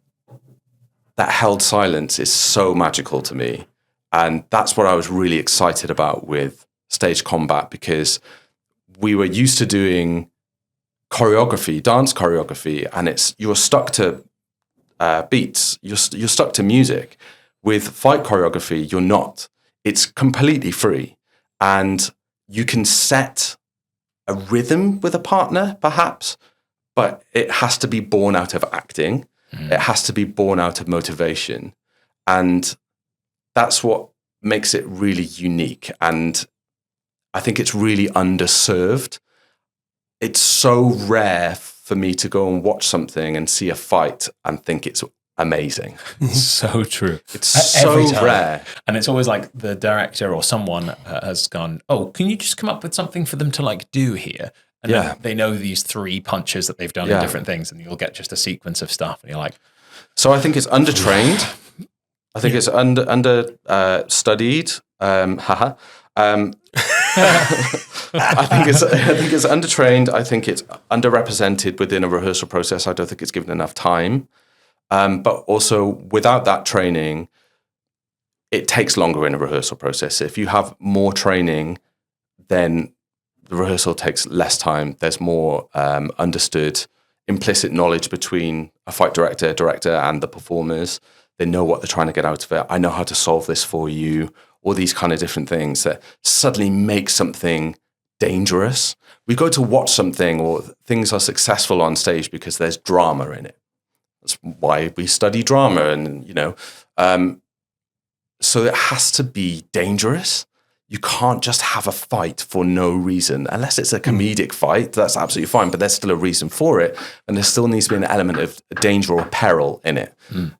held silence is so magical to me. And that's what I was really excited about with Stage Combat, because we were used to doing choreography, dance choreography, and you're stuck to beats, you're stuck to music. With fight choreography, you're not. It's completely free. And you can set a rhythm with a partner, perhaps, but it has to be born out of acting. It has to be born out of motivation. And that's what makes it really unique. And I think it's really underserved. It's so rare for me to go and watch something and see a fight and think it's amazing. So true. It's so rare. And it's always like the director or someone has gone, oh, can you just come up with something for them to like do here? And then they know these 3 punches that they've done in different things, and you'll get just a sequence of stuff and you're like, so I think it's undertrained. I think it's under studied. I think it's undertrained. I think it's underrepresented within a rehearsal process. I don't think it's given enough time. But also, without that training, it takes longer in a rehearsal process. If you have more training, then the rehearsal takes less time. There's more understood, implicit knowledge between a fight director, and the performers. They know what they're trying to get out of it. I know how to solve this for you. All these kind of different things that suddenly make something dangerous. We go to watch something, or things are successful on stage because there's drama in it. That's why we study drama, and so it has to be dangerous. You can't just have a fight for no reason, unless it's a comedic fight. That's absolutely fine, but there's still a reason for it, and there still needs to be an element of danger or peril in it.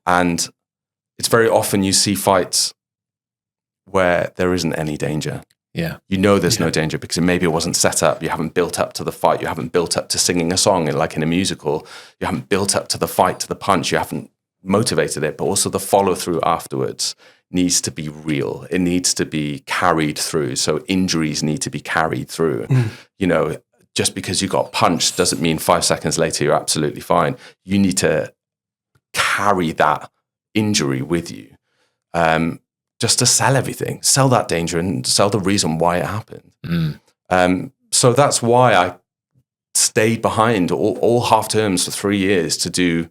And it's very often you see fights where there isn't any danger. Yeah, there's no danger because maybe it wasn't set up. You haven't built up to the fight. You haven't built up to singing a song like in a musical. You haven't built up to the fight, to the punch. You haven't motivated it, but also the follow through afterwards needs to be real. It needs to be carried through. So injuries need to be carried through. Just because you got punched doesn't mean 5 seconds later you're absolutely fine. You need to carry that injury with you. Just to sell everything, sell that danger and sell the reason why it happened. So that's why I stayed behind all half terms for 3 years to do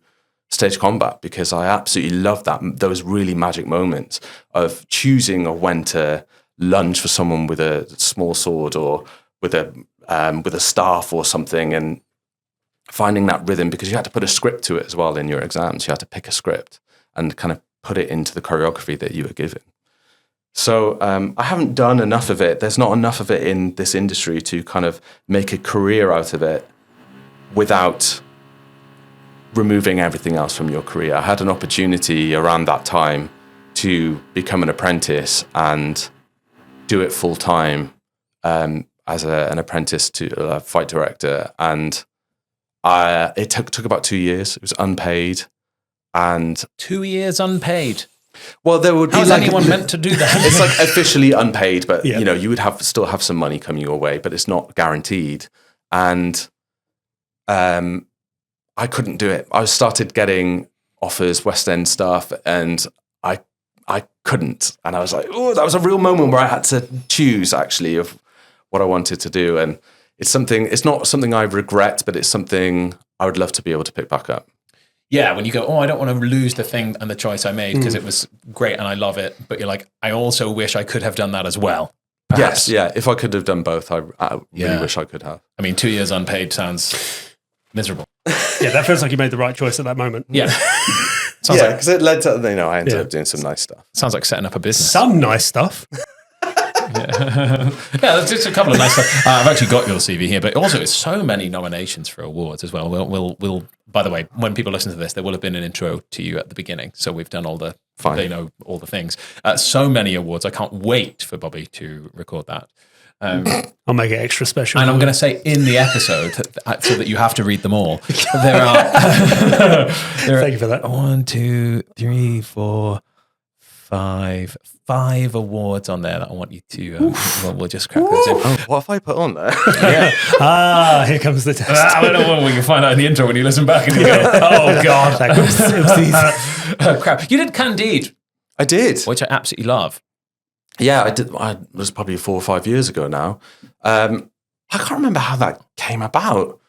Stage Combat, because I absolutely love those really magic moments of choosing when to lunge for someone with a small sword or with a staff or something, and finding that rhythm, because you had to put a script to it as well in your exams. You had to pick a script and kind of put it into the choreography that you were given. So I haven't done enough of it. There's not enough of it in this industry to kind of make a career out of it without removing everything else from your career. I had an opportunity around that time to become an apprentice and do it full time as an apprentice to a fight director. And it took about 2 years. It was unpaid. And 2 years unpaid. Well, there would be How's anyone meant to do that? It's like officially unpaid, but you would still have some money coming your way, but it's not guaranteed. And I couldn't do it. I started getting offers, West End stuff, and I couldn't. And I was like, oh, that was a real moment where I had to choose actually of what I wanted to do. And it's not something I regret, but it's something I would love to be able to pick back up. Yeah, when you go, oh, I don't want to lose the thing and the choice I made because it was great and I love it. But you're like, I also wish I could have done that as well. Perhaps. Yes, yeah. If I could have done both, I really wish I could have. I mean, 2 years unpaid sounds miserable. Yeah, that feels like you made the right choice at that moment. Yeah. Because it led to, I ended up doing some nice stuff. Sounds like setting up a business. Some nice stuff. Yeah, there's just a couple of nice stuff. I've actually got your CV here, but also it's so many nominations for awards as well. We'll. By the way, when people listen to this, there will have been an intro to you at the beginning, so we've done all the. Fine. They know all the things. So many awards. I can't wait for Bobby to record that. I'll make it extra special. And I'm going to say in the episode, so that you have to read them all. There are. Thank you for that. 1, 2, 3, 4, 5. five awards on there that I want you to. We'll just crack those in. Oh, what have I put on there? Here comes the test. I don't know. We can find out in the intro when you listen back and you go, "Oh God, crap!" You did Candide, I did. which I absolutely love. Yeah, I did. It was probably 4 or 5 years ago now. I can't remember how that came about.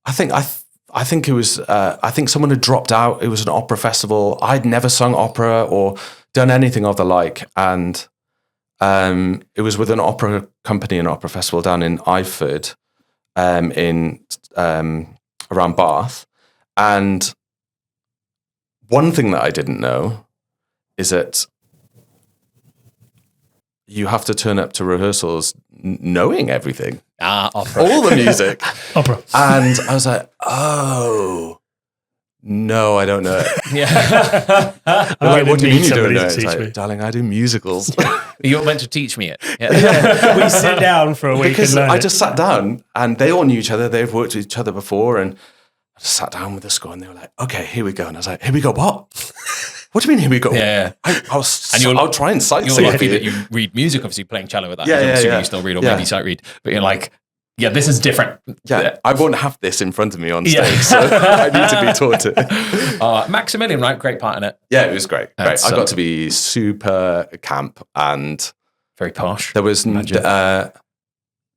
I think it was. I think someone had dropped out. It was an opera festival. I'd never sung opera or done anything of the like, and it was with an opera company, an opera festival down in Eyford, in around Bath. And one thing that I didn't know is that you have to turn up to rehearsals knowing everything. Opera. All the music. Opera. And I was like, oh, no, I don't know it. Yeah. Like, what do you mean you don't somebody know to it? It's teach like, me. darling, I do musicals. You're meant to teach me it. Yeah. We sit down for a week Because and learn I it. just sat down and they all knew each other. They've worked with each other before. And I just sat down with the score and they were like, okay, here we go. And I was like, here we go, what? What do you mean, here we go? Yeah. I'll try and sight You're see lucky you. that you read music, obviously playing cello with that. Yeah, I'm yeah, assuming yeah. you still read or Yeah. maybe sight read. But you're like, yeah, this is different. Yeah, I won't have this in front of me on stage, Yeah. so I need to be taught it. Maximilian, right? Great part in it. Yeah, it was great. That's, I got to be super camp, and Very posh. there was Imagine.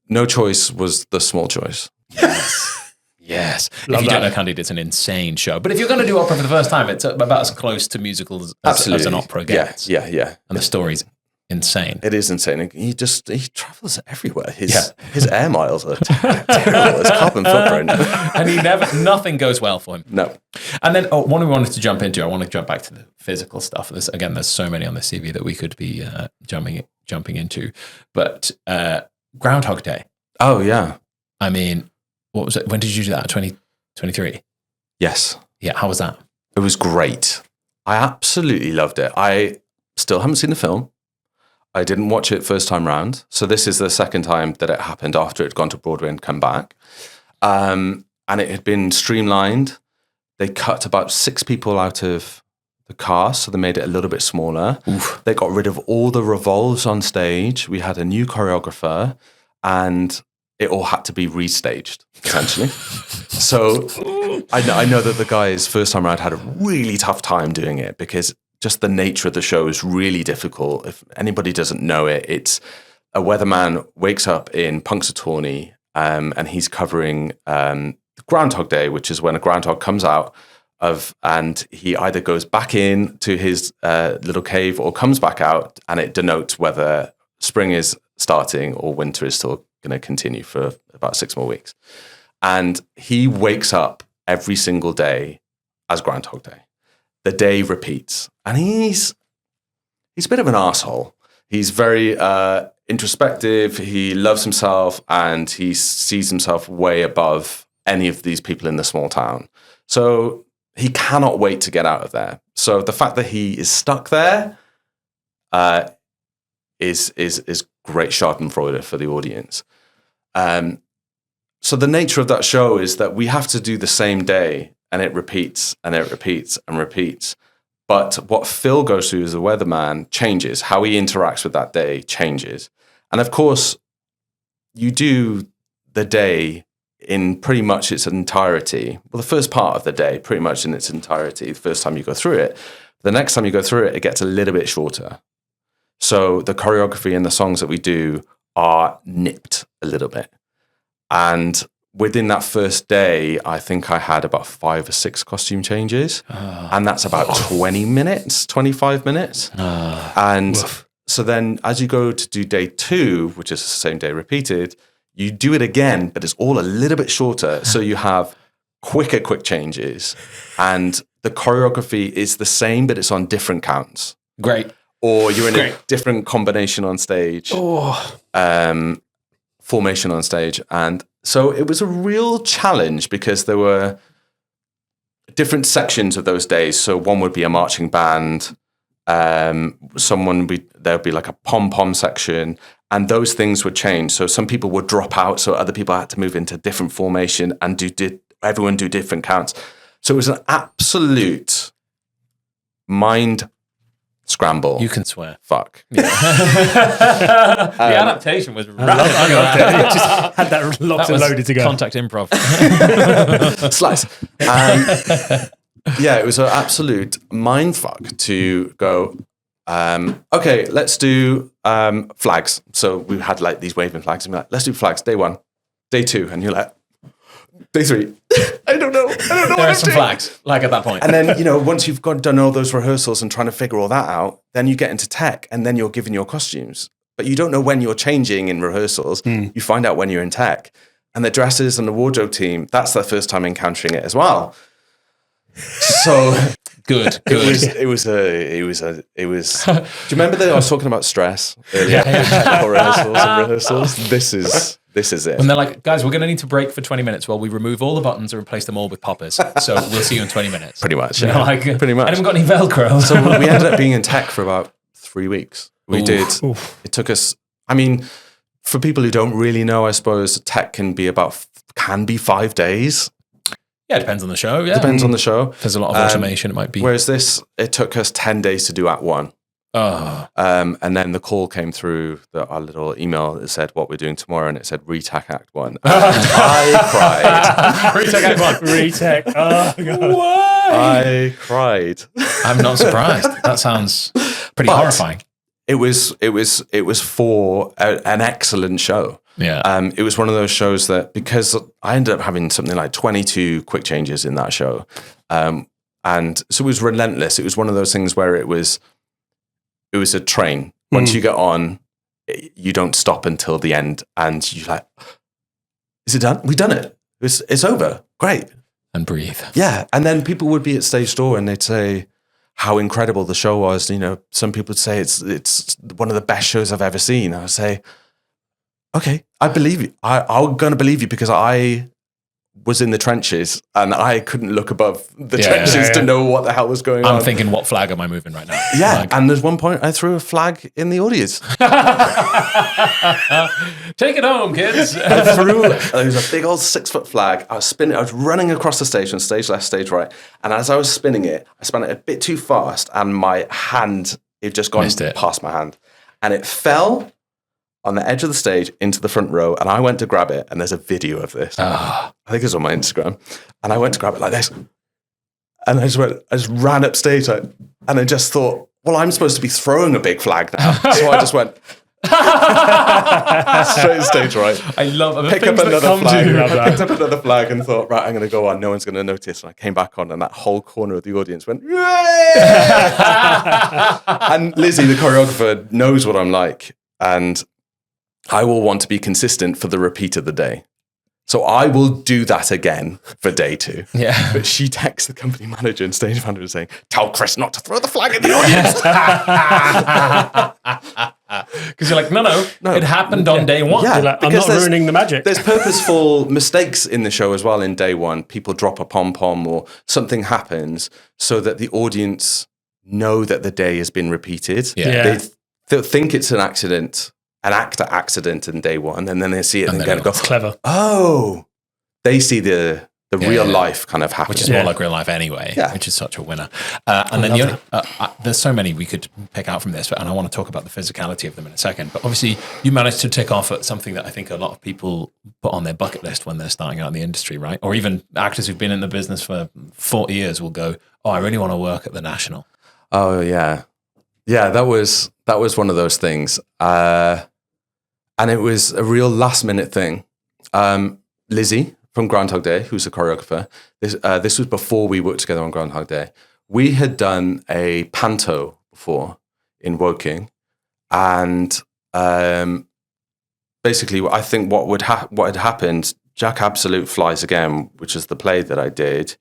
no choice was the small choice. Yes. Love If you don't that. know Candide, it's an insane show. But if you're going to do opera for the first time, it's about as close to musicals as an opera gets. Yeah. And the story's insane. It is insane. He travels everywhere. His air miles are terrible. His carbon footprint. And nothing goes well for him. No. And then one we wanted to jump into, I want to jump back to the physical stuff. There's so many on the CV that we could be jumping into. But Groundhog Day. Oh yeah. I mean, what was it? When did you do that? 2023? Yes. Yeah. How was that? It was great. I absolutely loved it. I still haven't seen the film. I didn't watch it first time round. So this is the second time that it happened after it had gone to Broadway and come back. And it had been streamlined. They cut about 6 people out of the cast, so they made it a little bit smaller. Oof. They got rid of all the revolves on stage. We had a new choreographer, and it all had to be restaged, essentially. So I know that the guys first time around had a really tough time doing it because just the nature of the show is really difficult. If anybody doesn't know it, it's a weatherman wakes up in Punxsutawney and he's covering Groundhog Day, which is when a groundhog comes out and he either goes back in to his little cave or comes back out, and it denotes whether spring is starting or winter is still going to continue for about 6 more weeks. And he wakes up every single day as Groundhog Day. The day repeats, and he's a bit of an asshole. He's very introspective. He loves himself, and he sees himself way above any of these people in the small town. So he cannot wait to get out of there. So the fact that he is stuck there is great Schadenfreude for the audience. So the nature of that show is that we have to do the same day, and it repeats and it repeats and repeats. But what Phil goes through as a weatherman changes. How he interacts with that day changes. And of course, you do the day in pretty much its entirety. Well, the first part of the day, pretty much in its entirety, the first time you go through it. The next time you go through it, it gets a little bit shorter. So the choreography and the songs that we do are nipped a little bit. And within that first day, I think I had about 5 or 6 costume changes. And that's about 20 minutes, 25 minutes. And so then as you go to do day 2, which is the same day repeated, you do it again, but it's all a little bit shorter. So you have quick changes. And the choreography is the same, but it's on different counts. Great. Or you're in a different combination on stage. Formation on stage. And so it was a real challenge because there were different sections of those days. So one would be a marching band, there'd be like a pom-pom section, and those things would change. So some people would drop out, so other people had to move into different formation and everyone do different counts. So it was an absolute mind scramble. You can swear. Fuck. The adaptation was I just had that locked and loaded to go. Contact improv. Slice. Yeah, it was an absolute mindfuck to go, okay, let's do flags. So we had like these waving flags, and we're like, let's do flags, day 1, day 2, and you're like, day 3. I don't know. There are some flags, like at that point. And then, you know, once you've done all those rehearsals and trying to figure all that out, then you get into tech, and then you're given your costumes. But you don't know when you're changing in rehearsals. You find out when you're in tech. And the dressers and the wardrobe team, that's their first time encountering it as well. So good. It was. Do you remember that I was talking about stress earlier? Rehearsals. This is it. And they're like, guys, we're going to need to break for 20 minutes while we remove all the buttons and replace them all with poppers. So we'll see you in 20 minutes. Pretty much. Yeah. Like, pretty much. I haven't got any Velcro. So we ended up being in tech for about 3 weeks. We did. It took us. I mean, for people who don't really know, I suppose tech can be 5 days. Yeah, it depends on the show. Yeah, depends on the show. If there's a lot of automation, it might be. Whereas this, it took us 10 days to do Act 1. Oh. And then the call came through our little email that said what we're doing tomorrow, and it said retech Act 1. I cried. Retech Act 1. Retech. Oh god. Why? I cried. I'm not surprised. That sounds pretty horrifying. It was for an excellent show. Yeah. It was one of those shows that, because I ended up having something like 22 quick changes in that show. And so it was relentless. It was one of those things where it was a train. Once you get on, you don't stop until the end. And you're like, is it done? We've done it. It's over. Great. And breathe. Yeah. And then people would be at stage door and they'd say how incredible the show was. You know, some people would say it's one of the best shows I've ever seen. I would say, okay, I believe you. I'm going to believe you because I was in the trenches and I couldn't look above the trenches to know what the hell was going on. I'm thinking, what flag am I moving right now? Yeah, and there's one point I threw a flag in the audience. Take it home, kids. There was a big old 6-foot flag. I was running across the stage, on stage left, stage right. And as I was spinning it, I spun it a bit too fast and my hand, it just gone past my hand. And it fell on the edge of the stage into the front row, and I went to grab it, and there's a video of this. I think it's on my Instagram. And I went to grab it like this. And I just ran upstage, and I just thought, well, I'm supposed to be throwing a big flag now. So I just went straight stage right. I love it. Picked up another flag and thought, right, I'm going to go on. No one's going to notice. And I came back on, and that whole corner of the audience went, and Lizzie, the choreographer, knows what I'm like. And I will want to be consistent for the repeat of the day. So I will do that again for day 2. Yeah. But she texts the company manager and stage manager saying, tell Chris not to throw the flag in the audience. Because you're like, no, it happened on day 1. Yeah, like, I'm not ruining the magic. There's purposeful mistakes in the show as well in day 1. People drop a pom-pom or something happens so that the audience know that the day has been repeated. Yeah. They think it's an accident. An actor accident in day 1, and then they see it and then go, It's clever. Oh, they see the real life kind of happen. Which is more like real life anyway, which is such a winner. And then there's so many we could pick out from this, and I want to talk about the physicality of them in a second. But obviously, you managed to tick off at something that I think a lot of people put on their bucket list when they're starting out in the industry, right? Or even actors who've been in the business for 40 years will go, oh, I really want to work at the National. Oh, yeah. Yeah, that was one of those things. And it was a real last minute thing. Lizzie from Groundhog Day, who's a choreographer, this was before we worked together on Groundhog Day. We had done a panto before in Woking. And basically, I think what had happened, Jack Absolute Flies Again, which is the play that I did,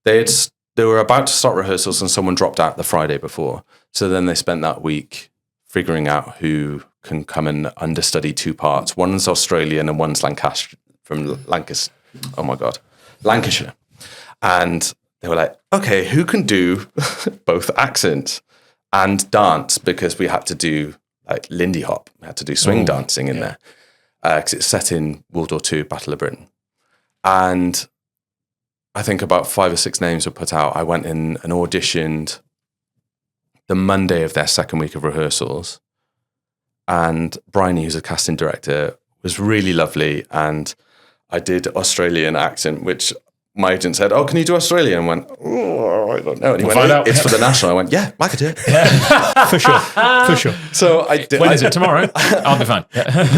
they were about to start rehearsals and someone dropped out the Friday before. So then they spent that week figuring out who can come and understudy 2 parts. One's Australian and one's Lancashire. Lancashire. And they were like, okay, who can do both accents and dance? Because we had to do like Lindy Hop. We had to do swing dancing in there. Because it's set in World War II, Battle of Britain. And I think about 5 or 6 names were put out. I went in and auditioned. the Monday of their second week of rehearsals. And Bryony, who's a casting director, was really lovely. And I did Australian accent, which my agent said, "Oh, can you do Australian?" And went, "Oh, I don't know." And he went, "It's for the National." I went, "Yeah, I could do it." For sure. So I did. When is it tomorrow? I'll be fine.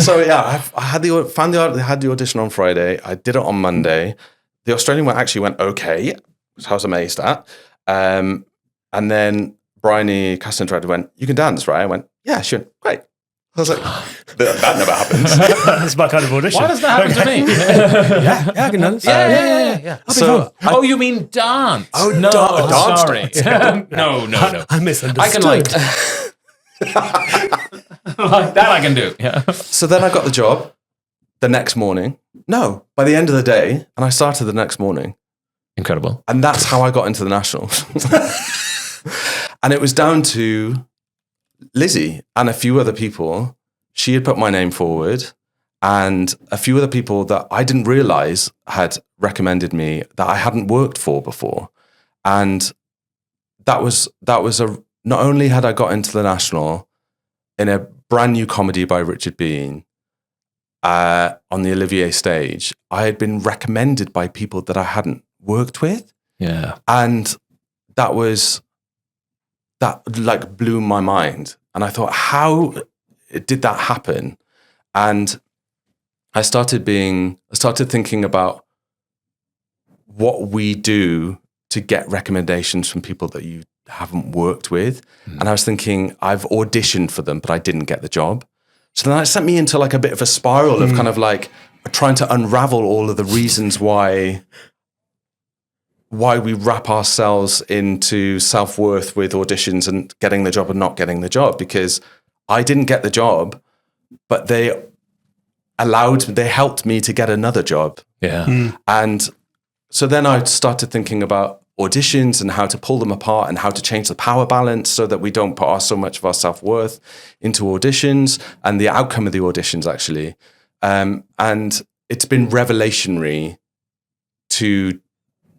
So yeah, I had the audition on Friday. I did it on Monday. The Australian one actually went okay, which I was amazed at. And then Bryony, casting director, went, "You can dance, right?" I went, "Yeah." She went, "Great." I was like, that never happens. That's my kind of audition. Why does that happen to me? Yeah, I can dance. Yeah. So You mean dance? Oh, no, dance. sorry. No. I misunderstood. I can like that. I can do. Yeah. So then I got the job the next morning. No, by the end of the day, and I started the next morning. Incredible. And that's how I got into the National. And it was down to Lizzie and a few other people. She had put my name forward, and a few other people that I didn't realize had recommended me that I hadn't worked for before. And that was not only had I got into the National in a brand new comedy by Richard Bean on the Olivier stage, I had been recommended by people that I hadn't worked with. Yeah. And that like blew my mind. And I thought, how did that happen? And I started thinking about what we do to get recommendations from people that you haven't worked with. And I was thinking, I've auditioned for them, but I didn't get the job. So then that sent me into like a bit of a spiral of kind of like trying to unravel all of the reasons why we wrap ourselves into self-worth with auditions and getting the job and not getting the job, because I didn't get the job, but they helped me to get another job. Yeah. And so then I started thinking about auditions and how to pull them apart and how to change the power balance so that we don't put so much of our self-worth into auditions and the outcome of the auditions, actually. And it's been revelationary to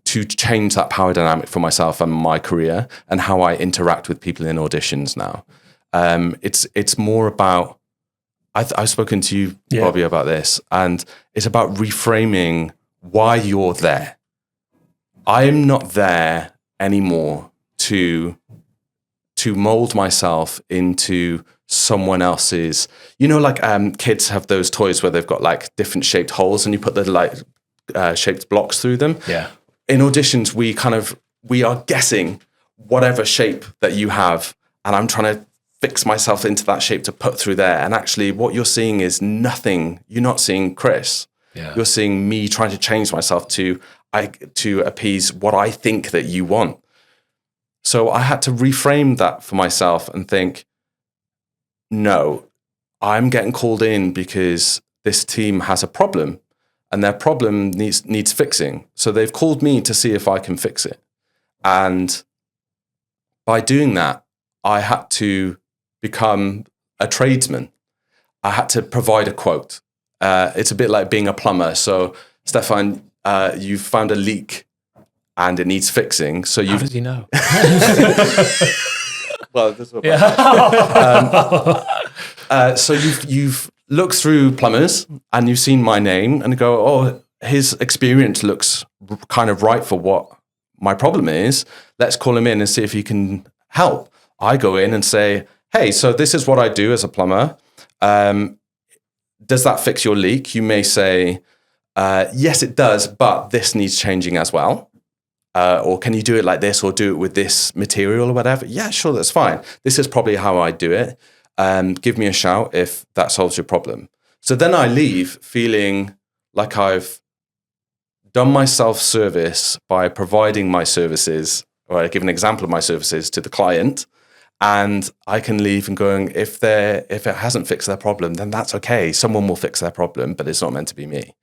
change that power dynamic for myself and my career and how I interact with people in auditions now. It's more about, I've spoken to you, Bobby, about this, and it's about reframing why you're there. I am not there anymore to mold myself into someone else's, like kids have those toys where they've got like different shaped holes and you put the like shaped blocks through them. Yeah. In auditions, we are guessing whatever shape that you have, and I'm trying to fix myself into that shape to put through there. And actually what you're seeing is nothing. You're not seeing Chris. Yeah. You're seeing me trying to change myself to appease what I think that you want. So I had to reframe that for myself and think, no, I'm getting called in because this team has a problem and their problem needs fixing. So they've called me to see if I can fix it. And by doing that, I had to become a tradesman. I had to provide a quote. It's a bit like being a plumber. So, Steffan, you've found a leak and it needs fixing. So How does he know? Well, this is what so you've looked through plumbers and you've seen my name and go, oh, his experience looks kind of right for what my problem is. Let's call him in and see if he can help. I go in and say, hey, so this is what I do as a plumber. Does that fix your leak? You may say, yes, it does, but this needs changing as well. Or can you do it like this or do it with this material or whatever? Yeah, sure, that's fine. This is probably how I do it. Give me a shout if that solves your problem. So then I leave feeling like I've done my self-service by providing my services, or I give an example of my services to the client, and I can leave and going, if it hasn't fixed their problem, then that's okay. Someone will fix their problem, but it's not meant to be me.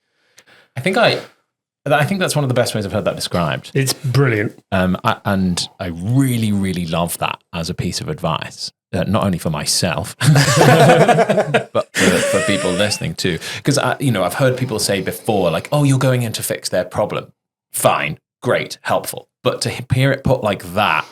I think that's one of the best ways I've heard that described. It's brilliant. And I really, really love that as a piece of advice, not only for myself, but for people listening too. Because, I've heard people say before, like, oh, you're going in to fix their problem. Fine, great, helpful. But to hear it put like that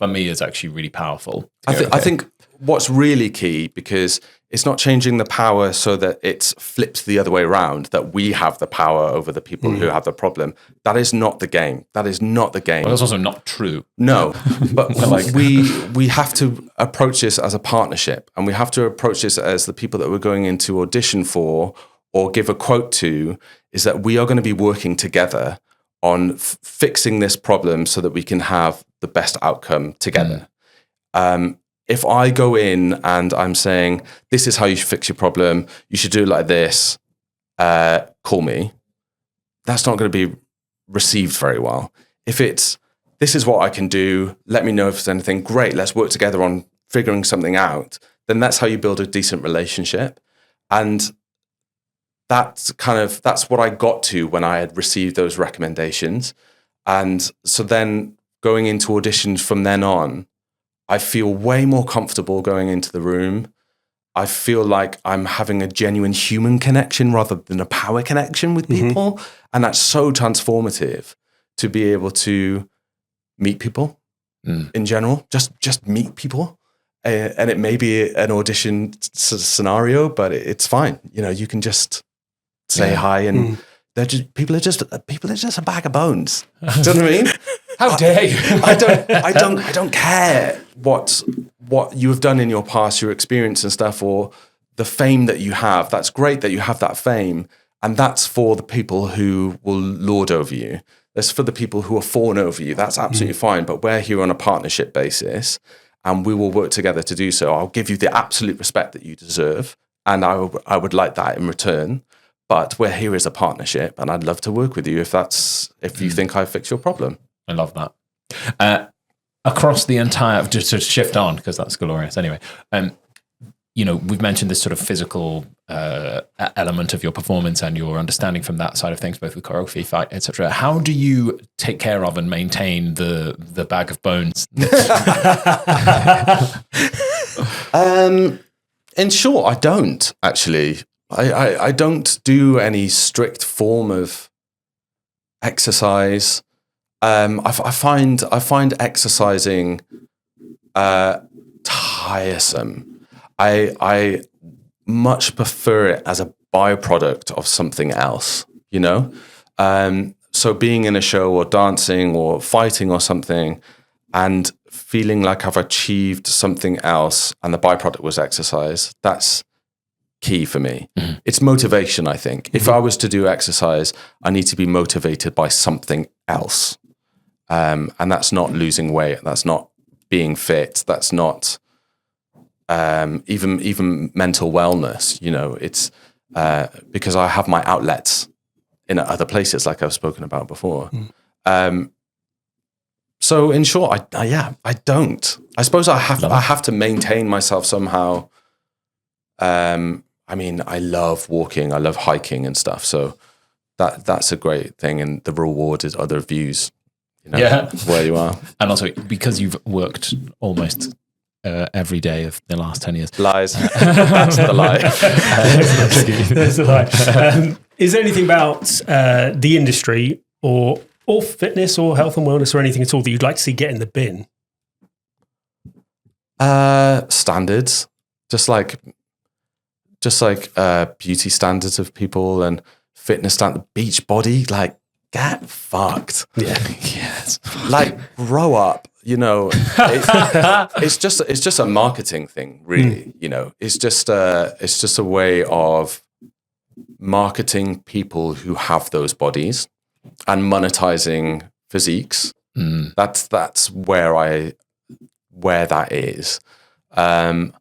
for me is actually really powerful. I think what's really key, because it's not changing the power so that it's flipped the other way around, that we have the power over the people who have the problem. That is not the game. That is not the game. Well, that's also not true. No, but we have to approach this as a partnership, and we have to approach this as the people that we're going into audition for or give a quote to, is that we are going to be working together on fixing this problem so that we can have the best outcome together. If I go in and I'm saying, this is how you should fix your problem, you should do it like this, call me, that's not going to be received very well. If it's, this is what I can do, let me know if there's anything, great, let's work together on figuring something out, then that's how you build a decent relationship. And that's what I got to when I had received those recommendations. And so then going into auditions from then on, I feel way more comfortable going into the room. I feel like I'm having a genuine human connection rather than a power connection with people. And that's so transformative to be able to meet people in general, just meet people. And it may be an audition scenario, but it's fine. You can just say hi, and they're just people are just a bag of bones. Do you know what I mean? How dare you? I don't care what you have done in your past, your experience and stuff, or the fame that you have. That's great that you have that fame, and that's for the people who will lord over you. That's for the people who are fawn over you. That's absolutely fine. But we're here on a partnership basis, and we will work together to do so. I'll give you the absolute respect that you deserve, and I would like that in return. But we're here as a partnership, and I'd love to work with you if you think I fix your problem. I love that. Across the entire, just to shift on, because that's glorious anyway, we've mentioned this sort of physical element of your performance and your understanding from that side of things, both with choreography, fight, etc. How do you take care of and maintain the bag of bones? In short, I don't actually. I don't do any strict form of exercise. I find exercising tiresome. I much prefer it as a byproduct of something else, So being in a show or dancing or fighting or something and feeling like I've achieved something else and the byproduct was exercise, that's key for me. It's motivation, I think. If I was to do exercise, I need to be motivated by something else. And that's not losing weight. That's not being fit. That's not even mental wellness. It's because I have my outlets in other places, like I've spoken about before. So in short, I don't. I suppose I have to maintain myself somehow. I love walking. I love hiking and stuff. So that's a great thing. And the reward is other views. Where you are. And also because you've worked almost every day of the last 10 years. Lies. That's the lie. That's the lie. Is there anything about the industry or fitness or health and wellness or anything at all that you'd like to see get in the bin? Standards. Just like beauty standards of people and fitness standard, beach body, like get fucked. Yeah. Yes. Like grow up, it's just a marketing thing, really. It's just a way of marketing people who have those bodies and monetizing physiques. That's where that is. I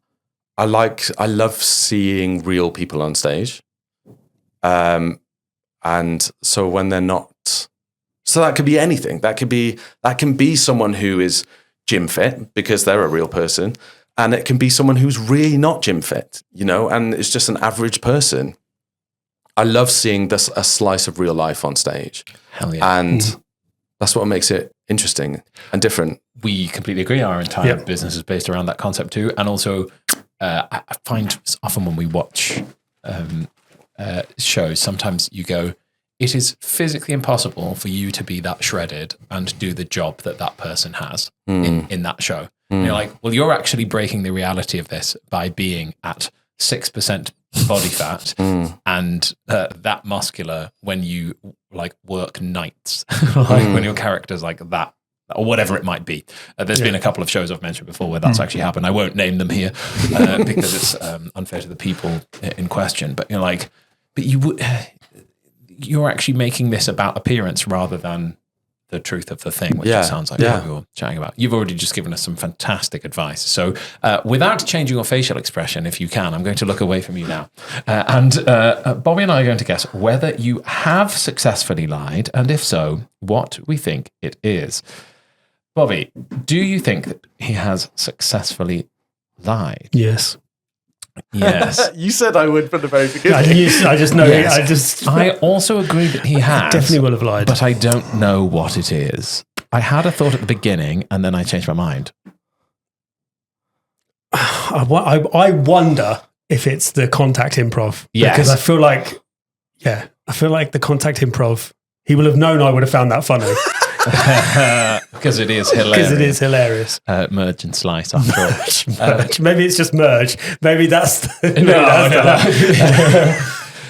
love seeing real people on stage. And so when they're not, so that could be anything. That can be someone who is gym fit because they're a real person. And it can be someone who's really not gym fit, and it's just an average person. I love seeing a slice of real life on stage. Hell yeah. And that's what makes it interesting and different. We completely agree. Our entire business is based around that concept too. And also, I find often when we watch shows, sometimes you go, it is physically impossible for you to be that shredded and do the job that person has in that show. And you're like, well, you're actually breaking the reality of this by being at 6% body fat and that muscular when you like work nights, when your character's like that, or whatever it might be. There's been a couple of shows I've mentioned before where that's actually happened. I won't name them here because it's unfair to the people in question. But you're like, but you're actually making this about appearance rather than the truth of the thing, which it sounds like what we were chatting about. You've already just given us some fantastic advice. So without changing your facial expression, if you can, I'm going to look away from you now. And Bobby and I are going to guess whether you have successfully lied, and if so, what we think it is. Bobby, do you think that he has successfully lied? Yes. Yes. You said I would from the very beginning. I just know. Yes. I also agree that he has. Definitely will have lied. But I don't know what it is. I had a thought at the beginning and then I changed my mind. I wonder if it's the contact improv. Yes. Because I feel like the contact improv, he will have known I would have found that funny. Because it is hilarious. Merge and slice after all. Merge. Maybe it's just merge. Maybe that's no.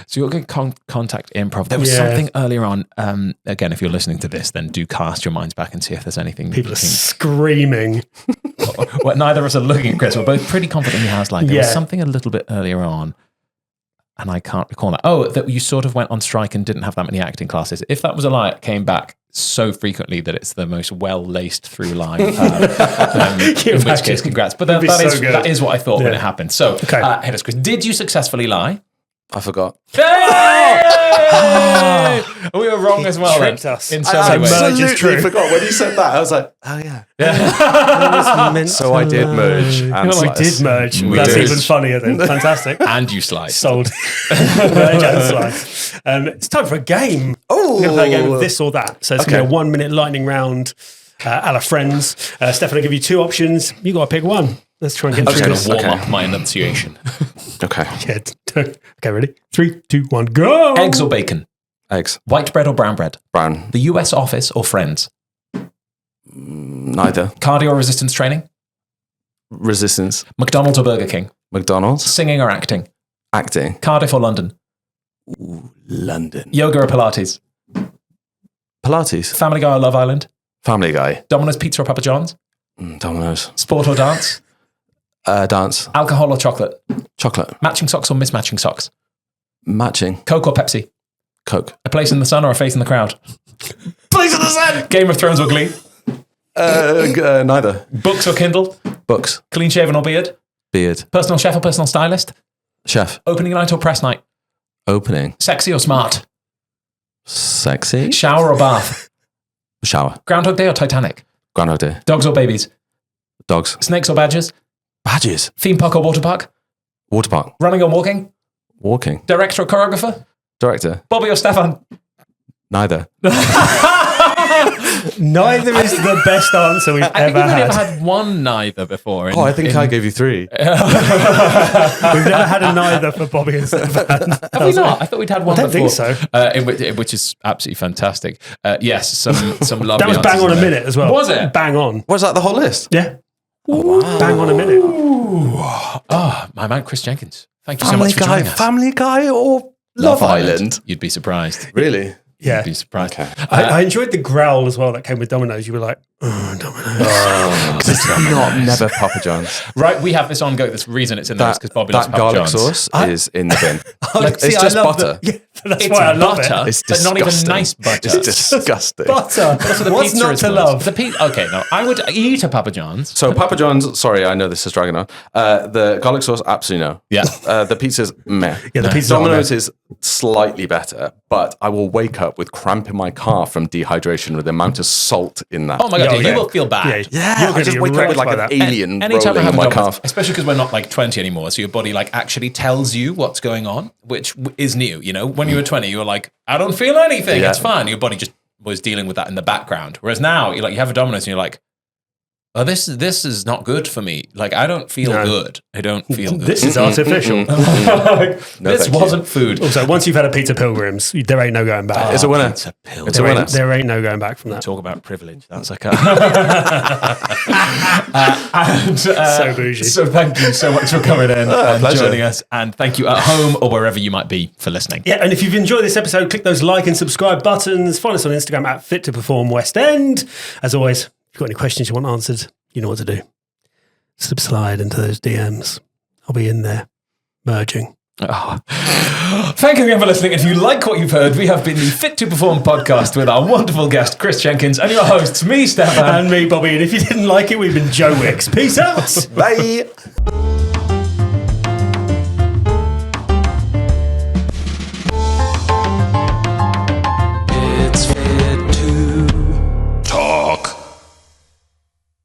So you're going to contact improv. There was something earlier on. Again, if you're listening to this, then do cast your minds back and see if there's anything. People are screaming. Well, neither of us are looking at Chris. We're both pretty confident he has. Like there was something a little bit earlier on. And I can't recall that. Oh, that you sort of went on strike and didn't have that many acting classes. If that was a lie, it came back so frequently that it's the most well-laced through line. In which case, congrats. But that is what I thought when it happened. So, hit us, Chris. Did you successfully lie? I forgot. Hey! We were wrong as well. Tricked us. In so many ways. I absolutely forgot. When you said that, I was like, oh yeah. So I did merge. And we did merge. That's even funnier then. Fantastic. And you sliced. Sold. Merge and slice. It's time for a game. Oh, we're going to play a game of this or that. So it's going to be a 1 minute lightning round a la Friends. Steffan will give you two options. You got to pick one. Let's try and get through this. I'm going to warm up my enunciation. Okay. Okay, ready? 3, 2, 1, go! Eggs or bacon? Eggs. White bread or brown bread? Brown. The US Office or Friends? Neither. Cardio or resistance training? Resistance. McDonald's or Burger King? McDonald's. Singing or acting? Acting. Cardiff or London? Ooh, London. Yoga or Pilates? Pilates. Family Guy or Love Island? Family Guy. Domino's Pizza or Papa John's? Domino's. Sport or dance? Dance. Alcohol or chocolate? Chocolate. Matching socks or mismatching socks? Matching. Coke or Pepsi? Coke. A place in the sun or a face in the crowd? Place in the sun! Game of Thrones or Glee? Neither. Books or Kindle? Books. Clean shaven or beard? Beard. Personal chef or personal stylist? Chef. Opening night or press night? Opening. Sexy or smart? Sexy. Shower or bath? Shower. Groundhog Day or Titanic? Groundhog Day. Dogs or babies? Dogs. Snakes or badgers? Badges. Theme park or water park? Water park. Running or walking? Walking. Director or choreographer? Director. Bobby or Steffan? Neither. Neither is the best answer we've I think ever we've only had. ever had one neither before. I think I gave you 3. We've never had a neither for Bobby and Steffan. Have we not? I thought we'd had one I don't before. think so. Which is absolutely fantastic. Yes, some lovely That was bang answers on a there. minute as well. Was it? Bang on. Was that the whole list? Yeah. Bang on a minute. Oh, my man, Chris Jenkins. Thank you so much for joining us. Family Guy or Love Island? You'd be surprised. Really? Yeah. You'd be surprised. Okay. I enjoyed the growl as well that came with Domino's. You were like, Domino's. It's never Papa John's. Right, we have this on go. The reason it's in there is because Bobby loves That Papa garlic John's. sauce is in the bin. See, it's I just love butter. That's It's why I love butter, it. It's but not even disgusting. nice butter. It's disgusting. Butter. Also, the What's pizza not is to worse. love? Okay, no, I would eat a Papa John's. So Papa John's, sorry, I know this is dragging on. The garlic sauce, absolutely no. Yeah. The pizza's meh. Yeah, the pizza's Domino's is slightly better, but I will wake up with cramp in my calf from dehydration with the amount of salt in that. Oh my God, Yeah, you okay. will feel bad. Yeah, Yeah, I just wake up with like an alien Anytime I rolling have in a my Domino's, calf. especially because we're not like 20 anymore, so your body like actually tells you what's going on, which is new. You know, when you were 20, you were like, I don't feel anything. Yeah. It's fine. Your body just was dealing with that in the background. Whereas now, you have a Domino's and you're like, oh, this is not good for me. Like, I don't feel good. I don't feel good. This is artificial. This wasn't food. Also, once you've had a Pizza Pilgrims, there ain't no going back. It's a winner. Pizza Pilgrims. It's a winner. There ain't no going back from that. Talk about privilege. That's like So bougie. So thank you so much for coming in and pleasure. joining us. And thank you at home or wherever you might be for listening. Yeah, and if you've enjoyed this episode, click those like and subscribe buttons. Find us on Instagram at Fit to Perform West End. As always, if you've got any questions you want answered, you know what to do. Slide into those DMs. I'll be in there, merging. Oh. Thank you again for listening. If you like what you've heard, we have been the Fit to Perform podcast with our wonderful guest, Chris Jenkins, and your hosts, me, Steffan. And me, Bobby. And if you didn't like it, we've been Joe Wicks. Peace out. Bye.